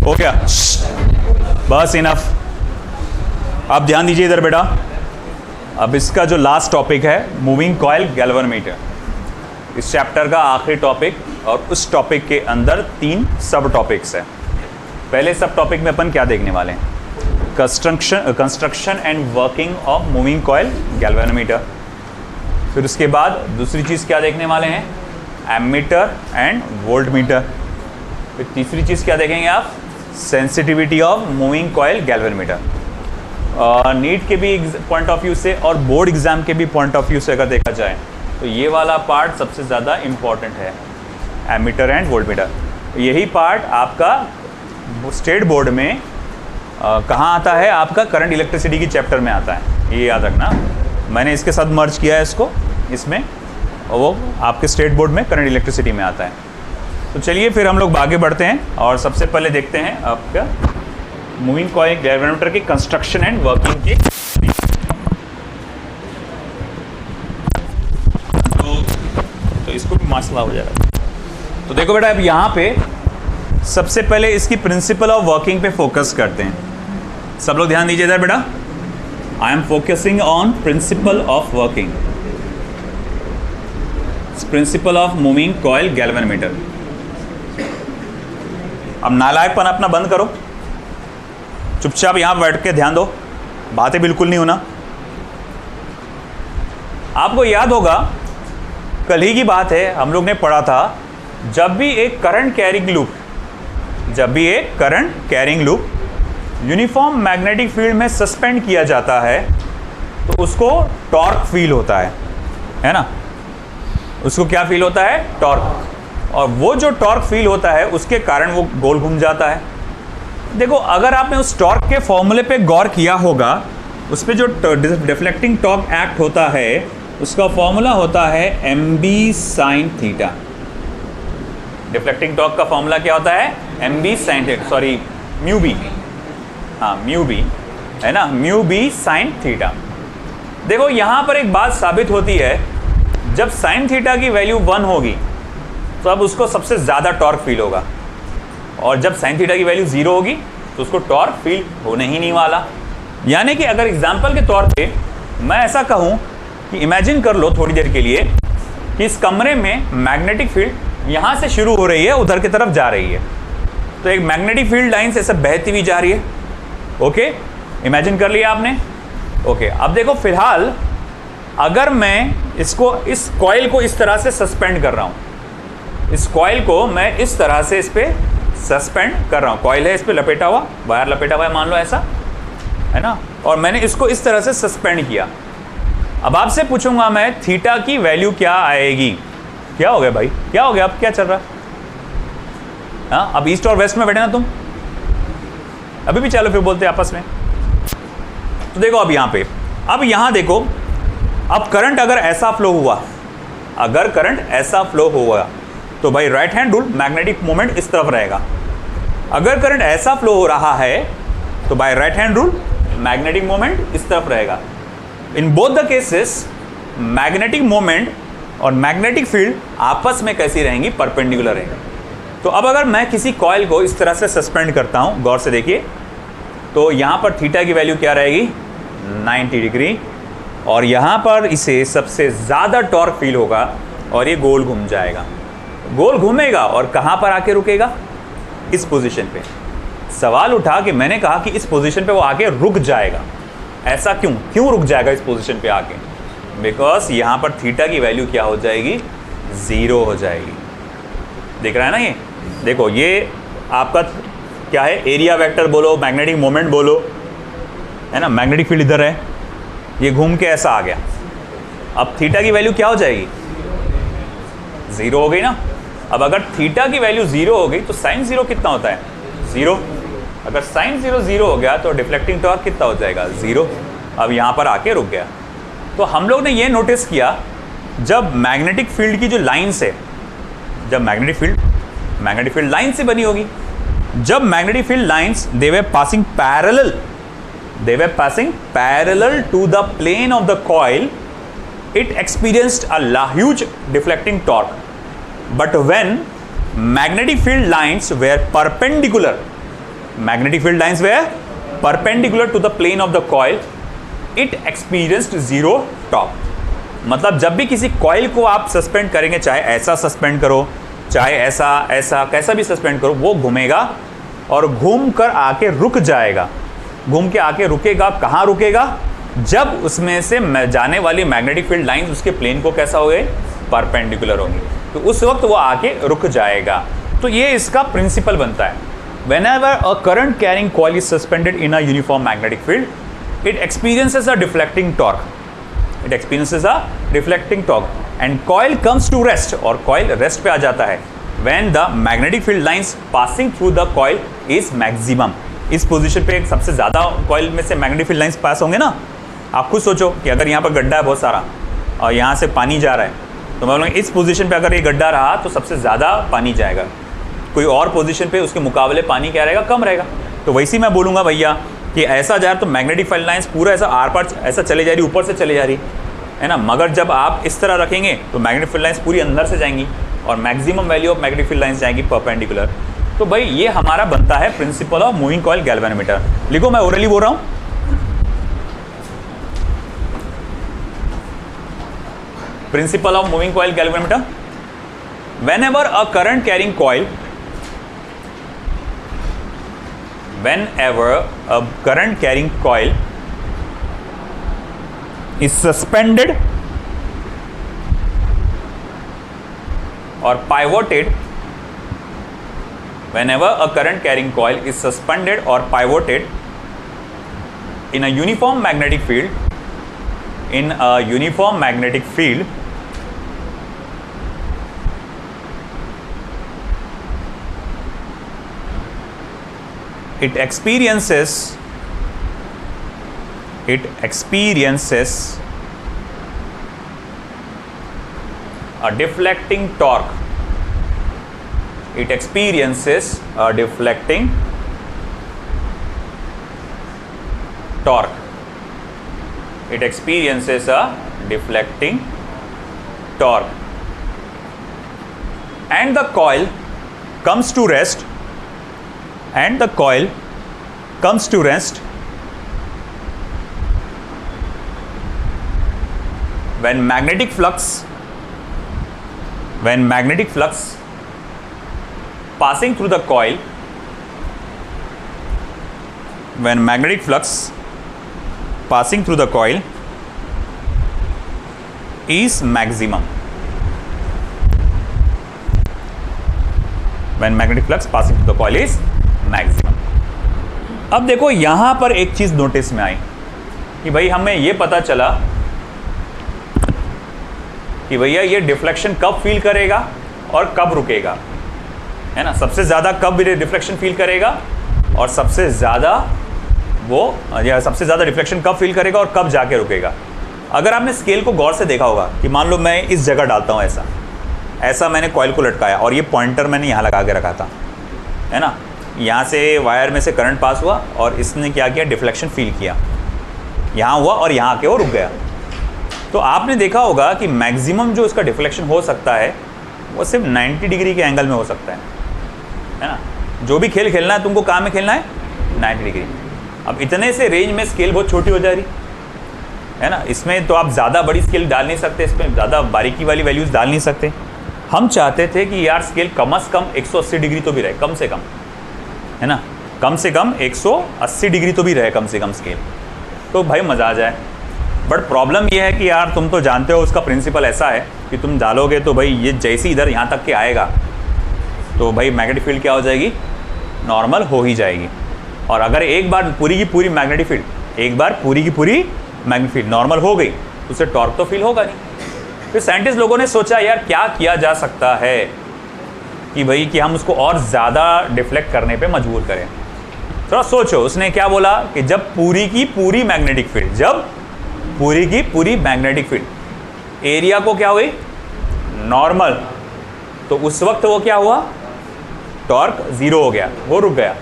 हो गया, बस इनफ। आप ध्यान दीजिए इधर बेटा। अब इसका जो लास्ट टॉपिक है मूविंग कॉइल गैल्वेनोमीटर, इस चैप्टर का आखिरी टॉपिक, और उस टॉपिक के अंदर 3 सब टॉपिक्स है। पहले सब टॉपिक में अपन क्या देखने वाले हैं? Construction and working of moving coil galvanometer. फिर उसके बाद दूसरी चीज़ क्या देखने वाले हैं? Ammeter and voltmeter. फिर तीसरी चीज़ क्या देखेंगे आप? Sensitivity of moving coil galvanometer. NEET के भी पॉइंट ऑफ व्यू से और बोर्ड एग्जाम के भी पॉइंट ऑफ व्यू से अगर देखा जाए तो ये वाला पार्ट सबसे ज़्यादा इम्पॉर्टेंट है, एमीटर एंड वोल्टमीटर। यही पार्ट आपका स्टेट बोर्ड में कहाँ आता है? आपका करंट इलेक्ट्रिसिटी की चैप्टर में आता है, ये याद रखना। मैंने इसके साथ मर्ज किया है इसको इसमें, और वो आपके स्टेट बोर्ड में करंट इलेक्ट्रिसिटी में आता है। तो चलिए फिर हम लोग आगे बढ़ते हैं और सबसे पहले देखते हैं आपका मूविंग कॉइल गैल्वेनोमीटर की कंस्ट्रक्शन एंड वर्किंग की। तो इसको भी मसला हो जाएगा। तो देखो बेटा, अब यहाँ पे सबसे पहले इसकी प्रिंसिपल ऑफ वर्किंग पे फोकस करते हैं। सब लोग ध्यान दीजिए इधर बेटा। I am focusing on principle of working, principle of moving coil galvanometer. अब नालायकपन अपना बंद करो, चुपचाप यहां बैठ के ध्यान दो, बातें बिल्कुल नहीं होना। आपको याद होगा कल ही की बात है, हम लोग ने पढ़ा था, जब भी एक current carrying loop uniform magnetic field में सस्पेंड किया जाता है तो उसको टॉर्क फील होता है ना? उसको क्या फील होता है? टॉर्क। और वो जो टॉर्क फील होता है उसके कारण वो गोल घूम जाता है। देखो, अगर आपने उस टॉर्क के फॉर्मूले पे गौर किया होगा, उस पे जो डिफ्लेक्टिंग टॉर्क एक्ट होता है उसका फॉर्मूला होता है mb sin theta. Deflecting torque का फॉर्मूला क्या होता है? mb sin theta, sorry mu B, हाँ म्यू बी है ना, म्यू बी साइन थीटा। देखो यहां पर एक बात साबित होती है, जब साइन थीटा की वैल्यू 1 होगी तो अब उसको सबसे ज़्यादा टॉर्क फील होगा, और जब साइन थीटा की वैल्यू 0 होगी तो उसको टॉर्क फील होने ही नहीं वाला। यानी कि अगर एग्जाम्पल के तौर पे मैं ऐसा कहूँ कि इमेजिन कर लो थोड़ी देर के लिए कि इस कमरे में मैग्नेटिक फील्ड यहाँ से शुरू हो रही है, उधर की तरफ जा रही है, तो एक मैग्नेटिक फील्ड लाइन से ऐसे बहती हुई जा रही है। ओके, इमेजिन कर लिया आपने? ओके, अब देखो फिलहाल अगर मैं इसको, इस कॉइल को इस तरह से सस्पेंड कर रहा हूँ, इस कॉइल को मैं इस तरह से इस पे सस्पेंड कर रहा हूँ, कॉइल है इस पे लपेटा हुआ, वायर लपेटा हुआ है मान लो, ऐसा है ना, और मैंने इसको इस तरह से सस्पेंड किया। अब आपसे पूछूंगा मैं थीटा की वैल्यू क्या आएगी? क्या हो गया भाई, क्या हो गया? अब क्या चल रहा है? हाँ, अब ईस्ट और वेस्ट में बैठे ना तुम, अभी भी चलो फिर बोलते आपस में। तो देखो अब यहाँ पे, अब यहाँ देखो, अब करंट अगर ऐसा फ्लो हुआ, अगर करंट ऐसा फ्लो हुआ तो भाई right hand rule magnetic moment इस तरफ रहेगा। अगर करंट ऐसा फ्लो हो रहा है तो by right hand rule magnetic moment इस तरफ रहेगा। In both the cases magnetic moment और मैग्नेटिक फील्ड आपस में कैसी रहेंगी? परपेंडिकुलर रहेंगी। तो अब अगर मैं किसी कॉइल को इस तरह से सस्पेंड करता हूं, गौर से देखिए, तो यहां पर थीटा की वैल्यू क्या रहेगी? 90 डिग्री, और यहां पर इसे सबसे ज़्यादा टॉर्क फील होगा और ये गोल घूम जाएगा। गोल घूमेगा और कहां पर आके रुकेगा? इस पोजीशन पे। सवाल उठा कि मैंने कहा कि इस पोजीशन पे वो आके रुक जाएगा। ऐसा क्यों रुक जाएगा इस पोजीशन पे आके? बिकॉज यहां पर थीटा की वैल्यू क्या हो जाएगी? 0 हो जाएगी। देख रहा है ना ये? देखो ये आपका क्या है? एरिया वेक्टर बोलो, मैग्नेटिक मोमेंट बोलो, है ना, मैग्नेटिक फील्ड इधर है, ये घूम के ऐसा आ गया। अब थीटा की वैल्यू क्या हो जाएगी? 0 हो गई ना। अब अगर थीटा की वैल्यू 0 हो गई तो साइन 0 कितना होता है? 0। अगर साइन 0 0 हो गया तो डिफ्लेक्टिंग टॉर्क कितना हो जाएगा? 0। अब यहाँ पर आके रुक गया। तो हम लोग ने ये नोटिस किया, जब मैग्नेटिक फील्ड की जो लाइन्स है, जब मैग्नेटिक फील्ड लाइन से बनी होगी, जब magnetic field lines they were passing parallel to the plane of the coil, it experienced a huge deflecting torque. But when magnetic field lines were perpendicular magnetic field lines were perpendicular to the plane of the coil, it experienced zero torque. मतलब जब भी किसी coil को आप suspend करेंगे, चाहे ऐसा suspend करो, चाहे ऐसा ऐसा कैसा भी सस्पेंड करो, वो घूमेगा और घूम कर आके रुक जाएगा। घूम के आके रुकेगा, कहाँ रुकेगा? जब उसमें से जाने वाली मैग्नेटिक फील्ड लाइंस उसके प्लेन को कैसा हो गए? परपेंडिकुलर होंगी, तो उस वक्त वो आके रुक जाएगा। तो ये इसका प्रिंसिपल बनता है। Whenever a current carrying coil is suspended in a uniform magnetic field, it experiences a deflecting torque. It experiences a deflecting torque, and coil comes to rest, और coil rest पे आ जाता है when the magnetic field lines passing through the coil is maximum. इस position पे सबसे ज़्यादा coil में से magnetic field lines पास होंगे ना। आप खुद सोचो कि अगर यहाँ पर गड्ढा है बहुत सारा और यहाँ से पानी जा रहा है, तो मैं बोलूँगा इस पोजीशन पे अगर ये गड्ढा रहा तो सबसे ज़्यादा पानी जाएगा, कोई और पोजीशन पे उसके मुकाबले पानी क्या रहेगा? कम रहेगा। तो वैसे ही मैं बोलूँगा भैया कि ऐसा जा रहा तो मैग्नेटिक फील्ड लाइंस पूरा ऐसा आर पार ऐसा चले जा रही, ऊपर से चले जा रही है ना। मगर जब आप इस तरह रखेंगे तो मैग्नेटिक फील्ड लाइंस पूरी अंदर से जाएंगी और maximum value of magnetic field lines जाएंगी परपेंडिकुलर। तो भाई ये हमारा बनता है principle of moving coil galvanometer. लिखो, मैं ओरली बोल रहा हूँ। Principle of moving coil galvanometer, whenever a current carrying coil is suspended or pivoted, whenever a current carrying coil is suspended or pivoted in a uniform magnetic field, it experiences a deflecting torque. It experiences a deflecting torque. It experiences a deflecting torque. And the coil comes to rest. And the coil comes to rest when magnetic flux passing through the coil, when magnetic flux passing through the coil is maximum. When magnetic flux passing through the coil is maximum. अब देखो यहां पर एक चीज notice में आई कि भाई हमें ये पता चला कि भैया ये डिफ्लेक्शन कब फील करेगा और कब रुकेगा, है ना। सबसे ज़्यादा कब डिफ्लेक्शन फील करेगा और सबसे ज़्यादा डिफ्लेक्शन कब फील करेगा और कब जाके रुकेगा। अगर आपने स्केल को गौर से देखा होगा कि मान लो मैं इस जगह डालता हूँ, ऐसा मैंने कॉइल को लटकाया और ये पॉइंटर मैंने यहाँ लगा के रखा था, है ना। यहाँ से वायर में से करंट पास हुआ और इसने क्या किया? डिफ्लेक्शन फील किया, यहाँ हुआ और यहाँ आके वो रुक गया। तो आपने देखा होगा कि मैक्सिमम जो इसका डिफ्लेक्शन हो सकता है वो सिर्फ 90 डिग्री के एंगल में हो सकता है ना। जो भी खेल खेलना है तुमको कहाँ में खेलना है? 90 डिग्री। अब इतने से रेंज में स्केल बहुत छोटी हो जा रही है ना। इसमें तो आप ज़्यादा बड़ी स्केल डाल नहीं सकते, इसमें ज़्यादा बारीकी वाली वैल्यूज़ डाल नहीं सकते। हम चाहते थे कि यार स्केल कम से कम 180 डिग्री तो भी रहे, कम से कम, है ना। कम से कम 180 डिग्री तो भी रहे कम से कम स्केल, तो भाई मज़ा आ जाए। बट प्रॉब्लम ये है कि यार तुम तो जानते हो उसका प्रिंसिपल ऐसा है कि तुम डालोगे तो भाई ये जैसे इधर यहाँ तक के आएगा तो भाई मैग्नेटिक फील्ड क्या हो जाएगी? नॉर्मल हो ही जाएगी। और अगर एक बार पूरी की पूरी मैग्नेटिक फील्ड नॉर्मल हो गई तो उसे टॉर्क तो फील होगा नहीं। फिर साइंटिस्ट लोगों ने सोचा यार क्या किया जा सकता है कि भाई कि हम उसको और ज़्यादा डिफ्लेक्ट करने पे मजबूर करें। थोड़ा सोचो, उसने क्या बोला कि जब पूरी की पूरी मैग्नेटिक फील्ड एरिया को क्या हुई? नॉर्मल, तो उस वक्त वो क्या हुआ? टॉर्क ज़ीरो हो गया, वो रुक गया।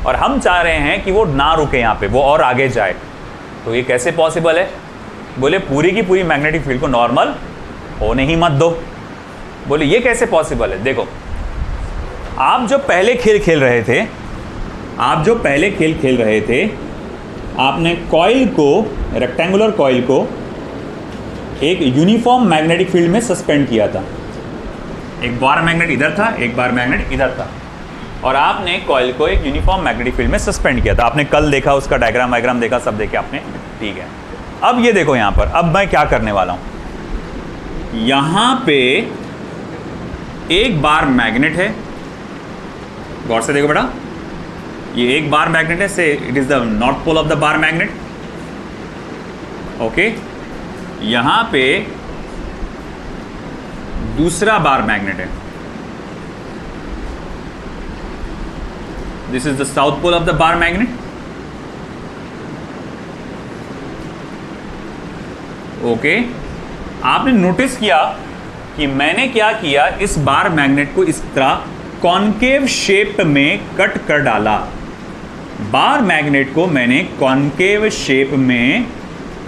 और हम चाह रहे हैं कि वो ना रुके यहाँ पे, वो और आगे जाए। तो ये कैसे पॉसिबल है? बोले पूरी की पूरी मैग्नेटिक फील्ड को नॉर्मल होने ही मत दो। बोले ये कैसे पॉसिबल है? देखो, आप जो पहले खेल खेल रहे थे आप जो पहले खेल खेल रहे थे, आपने कॉइल को, रेक्टेंगुलर कॉइल को एक यूनिफॉर्म मैग्नेटिक फील्ड में सस्पेंड किया था। एक बार मैग्नेट इधर था, एक बार मैग्नेट इधर था, और आपने कॉइल को एक यूनिफॉर्म मैग्नेटिक फील्ड में सस्पेंड किया था। आपने कल देखा, उसका डायग्राम वायग्राम देखा, सब देखे आपने, ठीक है। अब ये देखो यहाँ पर, अब मैं क्या करने वाला हूँ, यहाँ पे एक बार मैग्नेट है, गौर से देखो बेटा, ये एक बार मैग्नेट है, say it is the north pole of the bar magnet, okay. यहाँ पे दूसरा बार मैग्नेट है, this is the south pole of the bar magnet, okay. आपने नोटिस किया कि मैंने क्या किया, इस बार मैग्नेट को इस तरह कॉन्केव शेप में कट कर डाला। बार मैग्नेट को मैंने कॉन्केव शेप में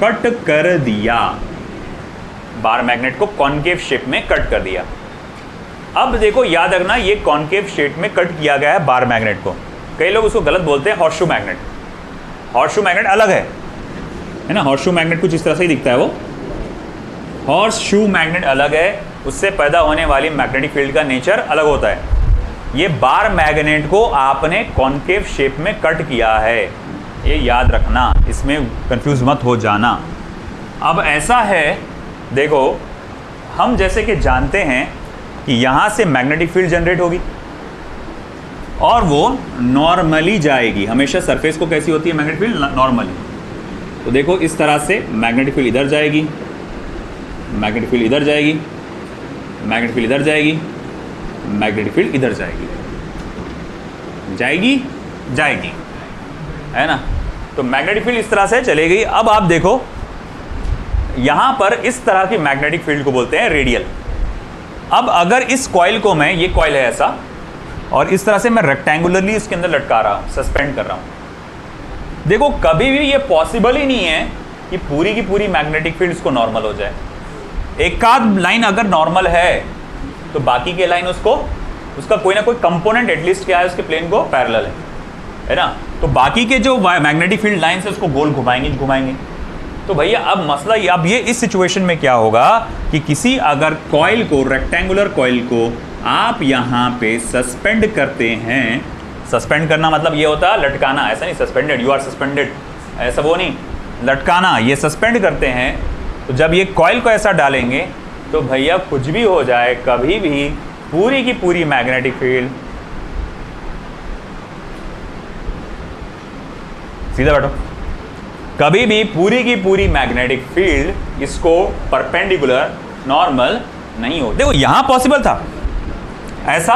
कट कर दिया, बार मैग्नेट को कॉन्केव शेप में कट कर दिया। अब देखो, याद रखना, ये कॉन्केव शेप में कट किया गया है बार मैग्नेट को। कई लोग उसको गलत बोलते हैं, हॉर्सशू मैग्नेट। हॉर्सशू मैग्नेट अलग है ना, हॉर्सशू मैग्नेट कुछ इस तरह से ही दिखता है, वो हॉर्सशू मैग्नेट अलग है, उससे पैदा होने वाली मैग्नेटिक फील्ड का नेचर अलग होता है। ये बार मैग्नेट को आपने कॉन्केव शेप में कट किया है, ये याद रखना, इसमें कंफ्यूज मत हो जाना। अब ऐसा है, देखो, हम जैसे कि जानते हैं कि यहाँ से मैग्नेटिक फील्ड जनरेट होगी और वो नॉर्मली जाएगी। हमेशा सरफेस को कैसी होती है मैग्नेटिक फील्ड? नॉर्मली। तो देखो, इस तरह से मैग्नेटिक फील्ड इधर जाएगी, मैग्नेटिक फील्ड इधर जाएगी, मैग्नेटिक फील्ड इधर जाएगी, मैग्नेटिक फील्ड इधर जाएगी, जाएगी जाएगी, है ना। तो मैग्नेटिक फील्ड इस तरह से चलेगी। अब आप देखो, यहाँ पर इस तरह की मैग्नेटिक फील्ड को बोलते हैं रेडियल। अब अगर इस कॉइल को मैं, ये कॉइल है ऐसा, और इस तरह से मैं रेक्टेंगुलरली इसके अंदर लटका रहा हूँ, सस्पेंड कर रहा हूँ, देखो कभी भी ये पॉसिबल ही नहीं है कि पूरी की पूरी मैग्नेटिक फील्ड इसको नॉर्मल हो जाए। एक आध लाइन अगर नॉर्मल है तो बाकी के लाइन उसका कोई ना कोई कंपोनेंट एटलीस्ट क्या है, उसके प्लेन को पैरेलल है ना। तो बाकी के जो मैग्नेटिक फील्ड लाइन है उसको गोल घुमाएंगे। तो भैया अब मसला ये, अब ये इस सिचुएशन में क्या होगा कि किसी अगर कॉइल को, रेक्टेंगुलर कॉइल को आप यहाँ पे सस्पेंड करते हैं, सस्पेंड करना मतलब ये होता है लटकाना, ऐसा नहीं सस्पेंडेड, यू आर सस्पेंडेड, ऐसा वो नहीं, लटकाना, ये सस्पेंड करते हैं। तो जब ये कॉइल को ऐसा डालेंगे तो भैया कुछ भी हो जाए, कभी भी पूरी की पूरी मैग्नेटिक फील्ड, सीधा बैठो, कभी भी पूरी की पूरी मैग्नेटिक फील्ड इसको परपेंडिकुलर नॉर्मल नहीं हो। देखो यहां पॉसिबल था ऐसा,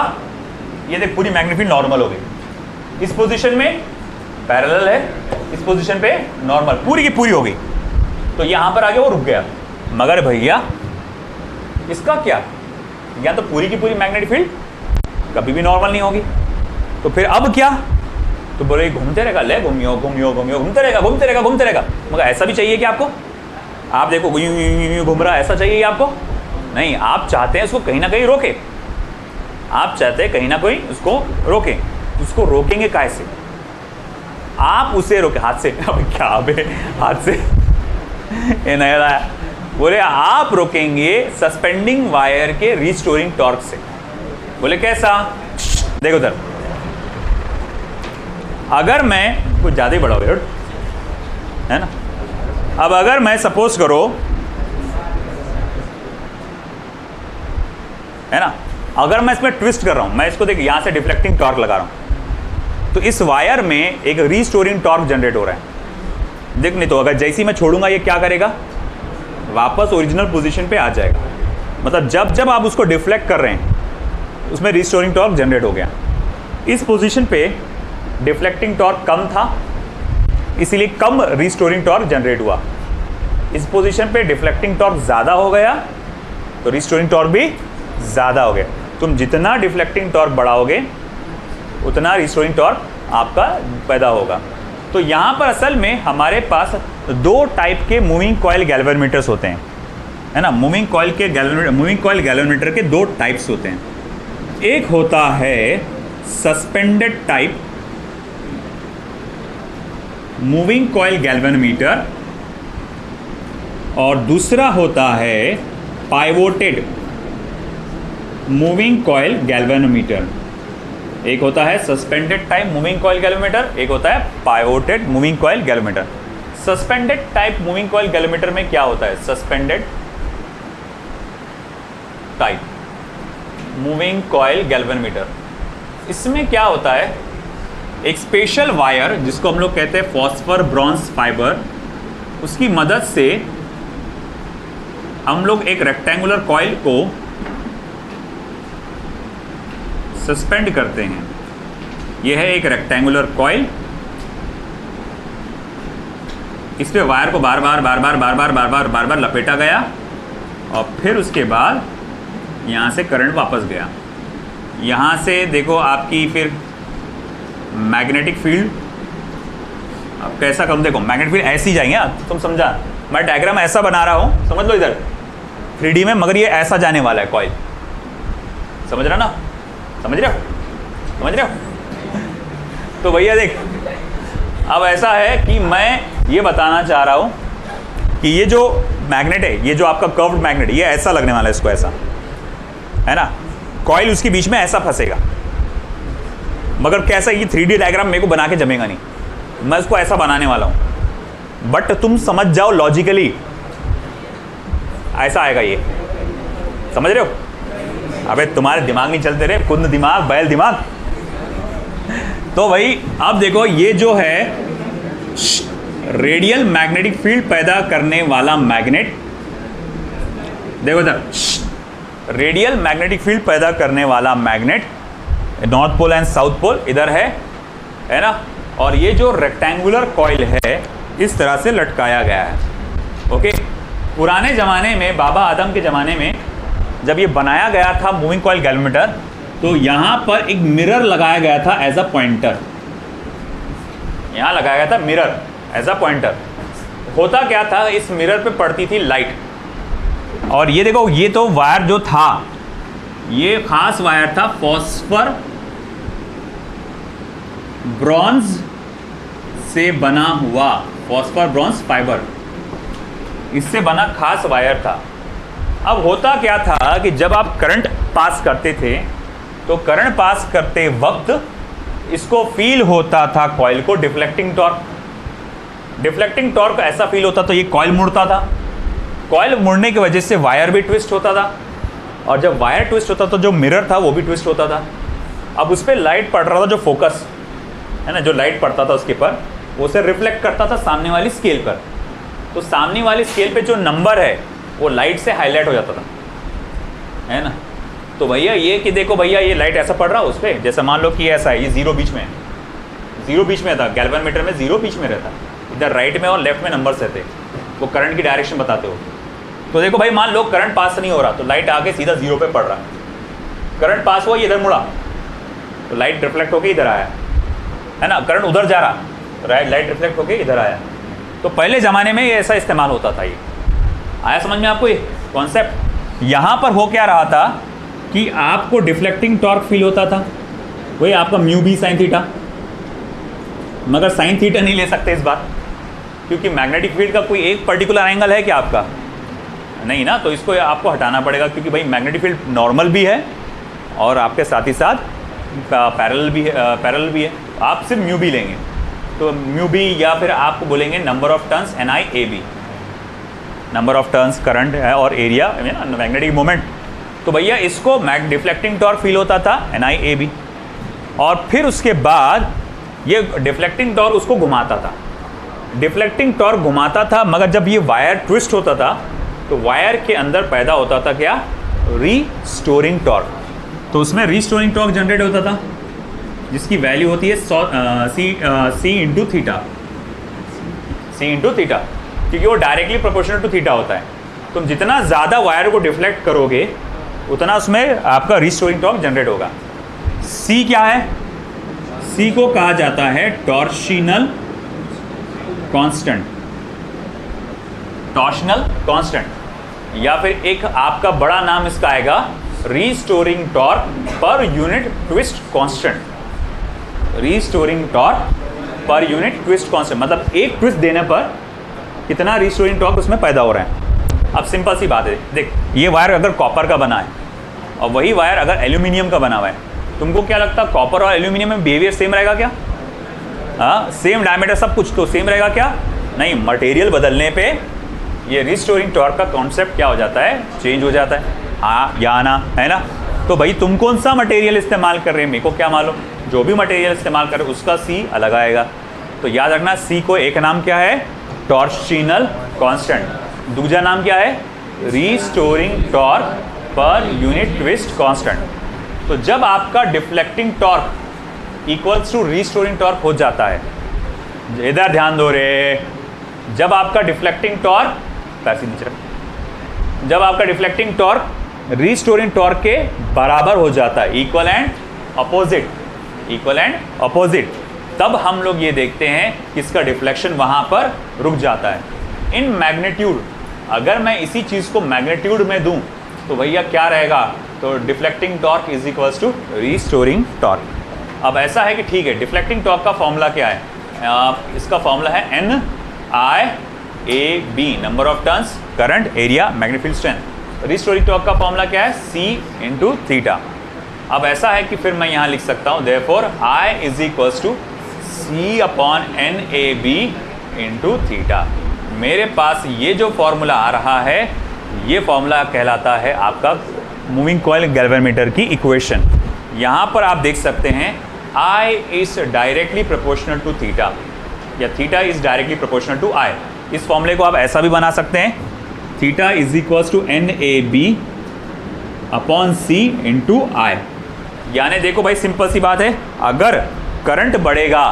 ये देख पूरी मैग्नेटिक फील्ड नॉर्मल हो गई, इस पोजीशन में पैरेलल है, इस पोजीशन पे नॉर्मल, पूरी की पूरी हो गई, तो यहां पर आके वो रुक गया। मगर भैया इसका क्या, या तो पूरी की पूरी मैग्नेटिक फील्ड कभी भी नॉर्मल नहीं होगी, तो फिर अब क्या, तो बोले घूमते रहेगा, ले घूमियो घूमियो घूमियो, घूमते रहेगा। मगर ऐसा भी चाहिए कि आपको, आप देखो घूम रहा, ऐसा चाहिए आपको नहीं, आप चाहते हैं उसको कहीं ना कहीं रोके, आप चाहते हैं कहीं ना कहीं उसको रोकें। उसको रोकेंगे कैसे? आप उसे रोके हाथ से, अब क्या बे हाथ से ये नहीं रहा है, बोले आप रोकेंगे सस्पेंडिंग वायर के रिस्टोरिंग टॉर्क से। बोले कैसा? देखो उधर, अगर मैं कुछ ज़्यादा ही बड़ा हो गया है ना, अब अगर मैं सपोज करो, है ना, अगर मैं इसमें ट्विस्ट कर रहा हूं, मैं इसको देख यहां से डिफ्लेक्टिंग टॉर्क लगा रहा हूं, तो इस वायर में एक रीस्टोरिंग टॉर्क जनरेट हो रहा है। देख नहीं तो अगर जैसे ही मैं छोड़ूंगा ये क्या करेगा, वापस ओरिजिनल पोजीशन पे आ जाएगा। मतलब जब जब आप उसको डिफ्लेक्ट कर रहे हैं उसमें रीस्टोरिंग टॉर्क जनरेट हो गया। इस पोजीशन पे डिफ्लेक्टिंग टॉर्क कम था, इसीलिए कम रीस्टोरिंग टॉर्क जनरेट हुआ। इस पोजीशन पे डिफ्लेक्टिंग टॉर्क ज़्यादा हो गया तो रीस्टोरिंग टॉर्क भी ज़्यादा हो गया। तुम जितना डिफ्लेक्टिंग टॉर्क बढ़ाओगे उतना रीस्टोरिंग टॉर्क आपका पैदा होगा। तो यहाँ पर असल में हमारे पास दो टाइप के मूविंग कॉइल गैल्वेनोमीटर्स होते हैं, है ना। मूविंग कॉइल गैल्वेनोमीटर के दो टाइप्स होते हैं। एक होता है suspended type, moving coil galvanometer और दूसरा होता है पाइवोटेड मूविंग कॉइल गैल्वेनोमीटर। एक होता है suspended type moving coil galvanometer, एक होता है pivoted moving coil galvanometer. Suspended type moving coil galvanometer में क्या होता है? Suspended type moving coil galvanometer, इसमें क्या होता है? एक स्पेशल वायर जिसको हम लोग कहते हैं फॉस्फर ब्रॉन्ज फाइबर, उसकी मदद से हम लोग एक रेक्टेंगुलर कॉइल को सस्पेंड करते हैं। यह है एक रेक्टेंगुलर कॉइल, इस पे वायर को बार बार लपेटा गया और फिर उसके बाद यहाँ से करंट वापस गया। यहाँ से देखो आपकी फिर मैग्नेटिक फील्ड, अब कैसा करूँ? देखो मैग्नेटिक फील्ड ऐसी जाएंगे, तुम समझा? मैं डायग्राम ऐसा बना रहा हूँ, समझ लो इधर 3D में, मगर ये ऐसा जाने वाला है कॉइल। समझ रहा ना? समझ रहे हो? समझ रहे हो? तो भैया देख, अब ऐसा है कि मैं ये बताना चाह रहा हूँ कि ये जो मैग्नेट है, ये जो आपका कर्व्ड मैग्नेट, ये ऐसा लगने वाला है, इसको ऐसा, है ना? कॉइल उसके बीच में ऐसा फंसेगा, मगर कैसा? ये 3D डायग्राम मेरे को बना के जमेगा नहीं, मैं उसको ऐसा बनाने वाला हूँ। बट तुम समझ जाओ लॉजिकली, ऐसा आएगा ये। समझ रहे हो? अबे तुम्हारे दिमाग नहीं चलते रहे, कुंद दिमाग, बैल दिमाग। तो भाई अब देखो, ये जो है रेडियल मैग्नेटिक फील्ड पैदा करने वाला मैग्नेट, देखो इधर, रेडियल मैग्नेटिक फील्ड पैदा करने वाला magnet, north pole and south pole इधर है ना? और ये जो रेक्टेंगुलर कॉइल है इस तरह से लटकाया गया है। ओके, पुराने ज़माने में, बाबा आदम के ज़माने में जब ये बनाया गया था मूविंग कॉइल गैल्वेनोमीटर, तो यहाँ पर एक मिरर लगाया गया था एज अ पॉइंटर। यहाँ लगाया गया था मिरर एज अ पॉइंटर। होता क्या था? इस मिरर पे पड़ती थी लाइट, और ये देखो, ये तो वायर जो था, ये खास वायर था फॉस्फर ब्रॉन्ज से बना हुआ, फॉस्फर ब्रॉन्ज फाइबर, इससे बना खास वायर था। अब होता क्या था कि जब आप करंट पास करते थे, तो करंट पास करते वक्त इसको फील होता था कॉइल को डिफ्लेक्टिंग टॉर्क। डिफ्लेक्टिंग टॉर्क ऐसा फील होता तो ये कॉइल मुड़ता था, कॉइल मुड़ने की वजह से वायर भी ट्विस्ट होता था, और जब वायर ट्विस्ट होता तो जो मिरर था वो भी ट्विस्ट होता था। अब उस पर लाइट पड़ रहा था, जो फोकस है ना, जो लाइट पड़ता था उसके पर, वो उसे रिफ्लेक्ट करता था सामने वाली स्केल पर। तो सामने वाली स्केल पे जो नंबर है वो लाइट से हाईलाइट हो जाता था, है ना? तो भैया ये कि देखो भैया, ये लाइट ऐसा पड़ रहा है उस पर, जैसे मान लो कि ऐसा है, ये जीरो बीच में, जीरो बीच में था, गैल्वेनोमीटर में जीरो बीच में रहता, इधर राइट में और लेफ्ट में नंबर्स रहते, वो करंट की डायरेक्शन बताते हो। तो देखो भाई, मान लो करंट पास नहीं हो रहा, तो लाइट आके सीधा जीरो पे पड़ रहा, करंट पास हुआ, ये इधर मुड़ा, तो लाइट रिफ्लेक्ट होके इधर आया, है ना? करंट उधर जा रहा, लाइट रिफ्लेक्ट होके इधर आया। तो पहले ज़माने में ये ऐसा इस्तेमाल होता था। ये आया समझ में आपको ये कॉन्सेप्ट? यहाँ पर हो क्या रहा था कि आपको डिफ्लेक्टिंग टॉर्क फील होता था, वही आपका म्यू बी साइन थीटा, मगर साइन थीटा नहीं ले सकते इस बार, क्योंकि मैग्नेटिक फील्ड का कोई एक पर्टिकुलर एंगल है क्या आपका? नहीं ना, तो इसको आपको हटाना पड़ेगा, क्योंकि भाई मैग्नेटिक फील्ड नॉर्मल भी है और आपके साथ ही साथ पैरेलल भी है। आप सिर्फ म्यू बी लेंगे, तो म्यू बी, या फिर आप बोलेंगे number of turns NIAB, number of turns current है और एरिया मैग्नेटिक मोमेंट। तो भैया इसको डिफ्लेक्टिंग टॉर्क फील होता था NIAB, और फिर उसके बाद ये डिफ्लेक्टिंग टॉर्क उसको घुमाता था, डिफ्लेक्टिंग टॉर्क घुमाता था, मगर जब ये वायर ट्विस्ट होता था तो वायर के अंदर पैदा होता था क्या? Restoring torque. तो उसमें रीस्टोरिंग टॉर्क जनरेट होता था, जिसकी वैल्यू होती है C इंटू थीटा, क्योंकि वो डायरेक्टली प्रोपोर्शनल टू थीटा होता है। तुम जितना ज़्यादा वायर को डिफ्लेक्ट करोगे उतना उसमें आपका रीस्टोरिंग टॉर्क जनरेट होगा। C क्या है? C को कहा जाता है टॉर्शनल कांस्टेंट, टॉर्शनल कांस्टेंट, या फिर एक आपका बड़ा नाम इसका आएगा restoring torque per unit twist constant, restoring torque per unit twist constant, मतलब एक ट्विस्ट देने पर कितना रिस्टोरिंग टॉर्क उसमें पैदा हो रहा है। अब सिंपल सी बात है, देख ये वायर अगर कॉपर का बना है और वही वायर अगर एल्यूमिनियम का बना हुआ है, तुमको क्या लगता है कॉपर और एल्यूमिनियम में बिहेवियर सेम रहेगा क्या? हाँ, सेम डायमीटर सब कुछ तो सेम रहेगा क्या? नहीं, मटेरियल बदलने पे ये रिस्टोरिंग टॉर्क का कॉन्सेप्ट क्या हो जाता है, चेंज हो जाता है। हाँ या ना, है ना? तो भाई तुम कौन सा मटेरियल इस्तेमाल कर रहे हैं मेरे को क्या मालूम, जो भी मटेरियल इस्तेमाल कर रहे हैं उसका सी अलग आएगा। तो याद रखना सी को एक नाम क्या है, टॉर्शनल कांस्टेंट, दूसरा नाम क्या है, restoring torque per unit twist constant. तो जब आपका deflecting torque equals to restoring torque हो जाता है, इधर ध्यान दो रे, जब आपका डिफ्लेक्टिंग टॉर्क पैसे नीचे रख, जब आपका डिफ्लेक्टिंग टॉर्क रिस्टोरिंग टॉर्क के बराबर हो जाता है, equal and opposite, equal and opposite, तब हम लोग ये देखते हैं कि इसका डिफ्लेक्शन वहां पर रुक जाता है। इन मैग्नीट्यूड, अगर मैं इसी चीज को मैग्नीट्यूड में दूं तो भैया क्या रहेगा, तो deflecting torque is equals to restoring torque. अब ऐसा है कि ठीक है, डिफ्लेक्टिंग टॉर्क का फॉर्मूला क्या है, इसका फॉर्मूला है NIAB, number of turns, current, area, magnetic field strength. Restoring torque का फॉर्मूला क्या है, C इंटू थीटा। अब ऐसा है कि फिर मैं यहाँ लिख सकता हूँ therefore I is equals to C upon NAB into theta. मेरे पास ये जो फॉर्मूला आ रहा है, ये फॉर्मूला कहलाता है आपका मूविंग कॉइल गैल्वेनोमीटर की इक्वेशन। यहाँ पर आप देख सकते हैं I is directly proportional to theta, या theta is directly proportional to I। इस फॉर्मूले को आप ऐसा भी बना सकते हैं, theta is equals to NAB upon C into I। यानी देखो भाई सिंपल सी बात है, अगर करंट बढ़ेगा,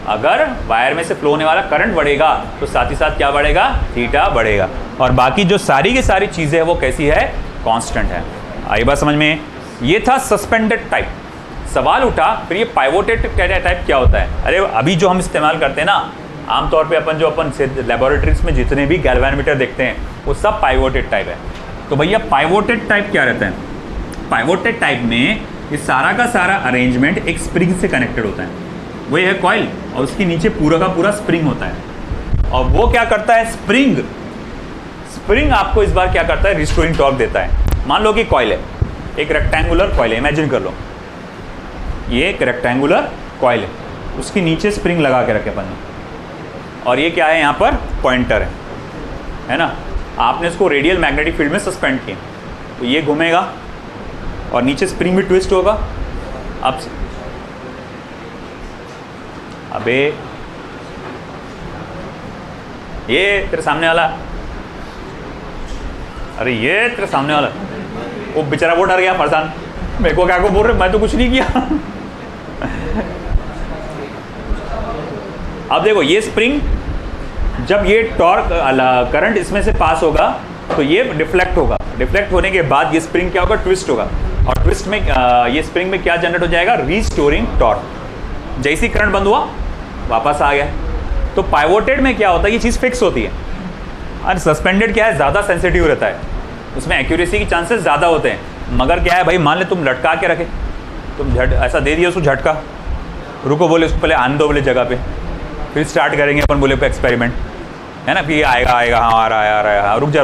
अगर वायर में से फ्लो होने वाला करंट बढ़ेगा तो साथ ही साथ क्या बढ़ेगा, थीटा बढ़ेगा, और बाकी जो सारी की सारी चीज़ें हैं वो कैसी है, कांस्टेंट है। आई बात समझ में? ये था सस्पेंडेड टाइप। सवाल उठा फिर ये पाइवोटेड टाइप क्या होता है? अरे अभी जो हम इस्तेमाल करते हैं ना, आमतौर पे अपन लेबोरेटरीज में जितने भी गैल्वेनोमीटर देखते हैं वो सब पाइवोटेड टाइप है। तो भैया पाइवोटेड टाइप क्या रहता है? पाइवोटेड टाइप में ये सारा का सारा अरेंजमेंट एक स्प्रिंग से कनेक्टेड होता है, वही है कॉइल, और उसके नीचे पूरा का पूरा स्प्रिंग होता है। और वो क्या करता है, स्प्रिंग आपको इस बार क्या करता है, रिस्टोरिंग टॉर्क देता है। मान लो कि कॉइल है, एक रेक्टेंगुलर कॉइल है, इमेजिन कर लो ये एक रेक्टेंगुलर कॉइल है, उसके नीचे स्प्रिंग लगा के रखे अपन ने, और ये क्या है, यहाँ पर पॉइंटर है ना। आपने इसको रेडियल मैग्नेटिक फील्ड में सस्पेंड किया, तो ये घूमेगा और नीचे स्प्रिंग भी ट्विस्ट होगा। अब अबे ये तेरे सामने वाला, अरे ये तेरे सामने वाला, वो बेचारा वो डर गया फरसान, मेरे को क्या को बोल रहे, मैं तो कुछ नहीं किया। अब देखो ये स्प्रिंग, जब ये टॉर्क करंट इसमें से पास होगा तो ये डिफ्लेक्ट होगा, डिफ्लेक्ट होने के बाद ये स्प्रिंग क्या होगा, ट्विस्ट होगा, और ट्विस्ट में ये स्प्रिंग में क्या जनरेट हो जाएगा, रिस्टोरिंग टॉर्क। जैसी करंट बंद हुआ वापस आ गया। तो पाइवोटेड में क्या होता है, ये चीज़ फिक्स होती है, और सस्पेंडेड क्या है, ज़्यादा सेंसिटिव रहता है, उसमें एक्यूरेसी की चांसेस ज़्यादा होते हैं। मगर क्या है भाई, मान ले तुम लटका के रखे, तुम झट ऐसा दे दिया उसको झटका, रुको बोले उसको पहले आने दो बोले जगह पे, फिर स्टार्ट करेंगे अपन बोले पे एक्सपेरिमेंट, है ना, फिर आएगा हाँ आ रहा है हाँ, रुक जा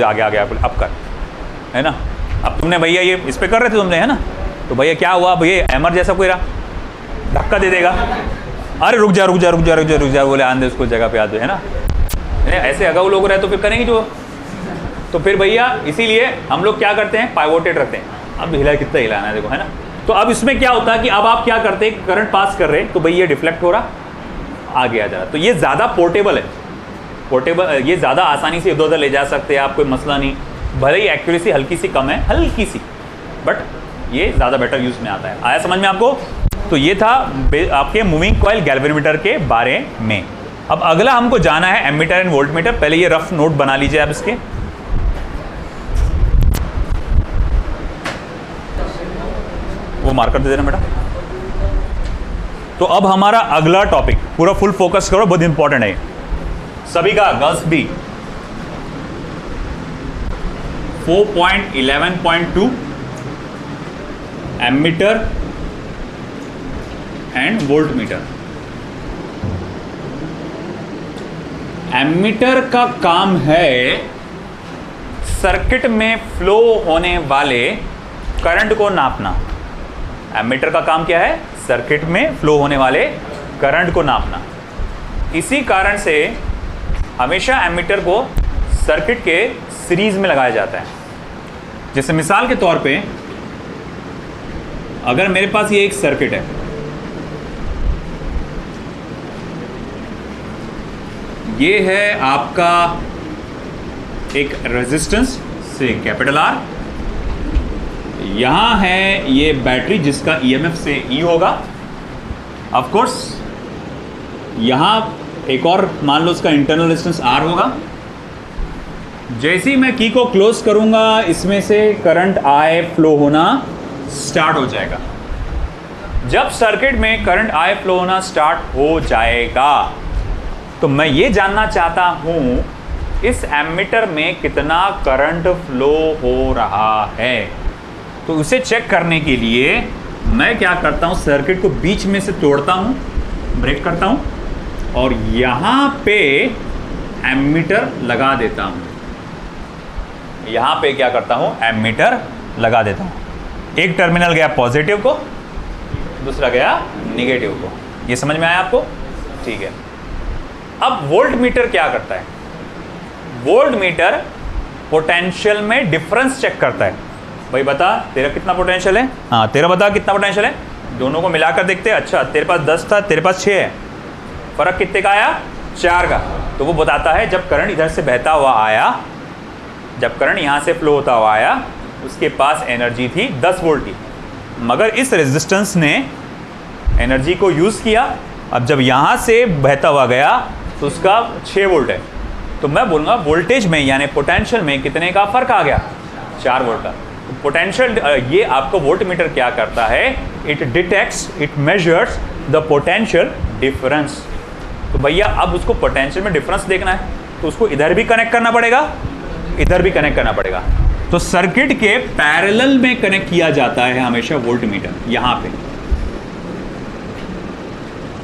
आगे अब कर, है ना। अब तुमने भैया ये इस पर कर रहे थे तुमने, है ना, तो भैया क्या हुआ, भैया एमर जैसा कोई रहा, धक्का दे देगा, अरे रुक जा बोले आने दे उसको जगह पे आ दो, है ना। ऐसे अगाऊ लोग रहे तो फिर करेंगे जो, तो फिर भैया इसीलिए हम लोग क्या करते हैं, पाइवोटेड रखते हैं। अब हिला कितना हिलाना है देखो, है ना। तो अब इसमें क्या होता है कि अब आप क्या करते हैं, करंट पास कर रहे हैं तो भैया डिफ्लेक्ट हो रहा, आगे आ जा रहा, तो ये ज़्यादा पोर्टेबल है, ये ज़्यादा आसानी से इधर उधर ले जा सकते हैं आप, कोई मसला नहीं। भले ही एक्यूरेसी हल्की सी कम है, हल्की सी, बट ये ज़्यादा बेटर यूज़ में आता है। आया समझ में आपको? तो ये था आपके मूविंग कॉइल गैल्वेनोमीटर के बारे में। अब अगला हमको जाना है एमीटर एंड वोल्टमीटर। पहले ये रफ नोट बना लीजिए आप इसके, वो मार्कर दे देना बेटा। तो अब हमारा अगला टॉपिक, पूरा फुल फोकस करो, बहुत इंपॉर्टेंट है सभी का, गर्ल्स भी। 4.11.2 एमीटर एंड वोल्टमीटर। एमीटर का काम है सर्किट में फ्लो होने वाले करंट को नापना। एमीटर का काम क्या है? सर्किट में फ्लो होने वाले करंट को नापना। इसी कारण से हमेशा एमीटर को सर्किट के सीरीज में लगाया जाता है। जैसे मिसाल के तौर पे अगर मेरे पास ये एक सर्किट है, ये है आपका एक रेजिस्टेंस से कैपिटल आर, यहां है ये बैटरी जिसका ईएमएफ से ई होगा। ऑफ कोर्स यहां एक और मान लो उसका इंटरनल रेजिस्टेंस आर होगा। जैसे ही मैं की को क्लोज करूंगा इसमें से करंट आए फ्लो होना स्टार्ट हो जाएगा। जब सर्किट में करंट आए फ्लो होना स्टार्ट हो जाएगा तो मैं ये जानना चाहता हूं इस एमीटर में कितना करंट फ्लो हो रहा है। तो उसे चेक करने के लिए मैं क्या करता हूं, सर्किट को बीच में से तोड़ता हूं, ब्रेक करता हूं और यहां पे एमीटर लगा देता हूं। यहां पे क्या करता हूं, एमीटर लगा देता हूं। एक टर्मिनल गया पॉजिटिव को, दूसरा गया निगेटिव को। ये समझ में आया आपको? ठीक है। अब वोल्ट मीटर क्या करता है? वोल्ट मीटर पोटेंशियल में डिफरेंस चेक करता है। भाई बता तेरा कितना पोटेंशियल है? हाँ तेरा बता कितना पोटेंशियल है। दोनों को मिलाकर देखते हैं। अच्छा तेरे पास 10 था, तेरे पास 6 है, फर्क कितने का आया? 4 का। तो वो बताता है जब करंट इधर से बहता हुआ आया, जब करंट यहाँ से फ्लो होता हुआ आया, उसके पास एनर्जी थी 10 वोल्ट की, मगर इस रेजिस्टेंस ने एनर्जी को यूज़ किया। अब जब यहाँ से बहता हुआ गया तो उसका 6 वोल्ट है। तो मैं बोलूँगा वोल्टेज में यानी पोटेंशियल में कितने का फ़र्क आ गया? 4 वोल्ट का। तो पोटेंशियल, ये आपको वोल्ट मीटर क्या करता है? It detects, it measures the potential difference. तो भैया अब उसको पोटेंशियल में डिफरेंस देखना है तो उसको इधर भी कनेक्ट करना पड़ेगा, इधर भी कनेक्ट करना पड़ेगा। तो सर्किट के पैरेलल में कनेक्ट किया जाता है हमेशा वोल्ट मीटर। यहां पे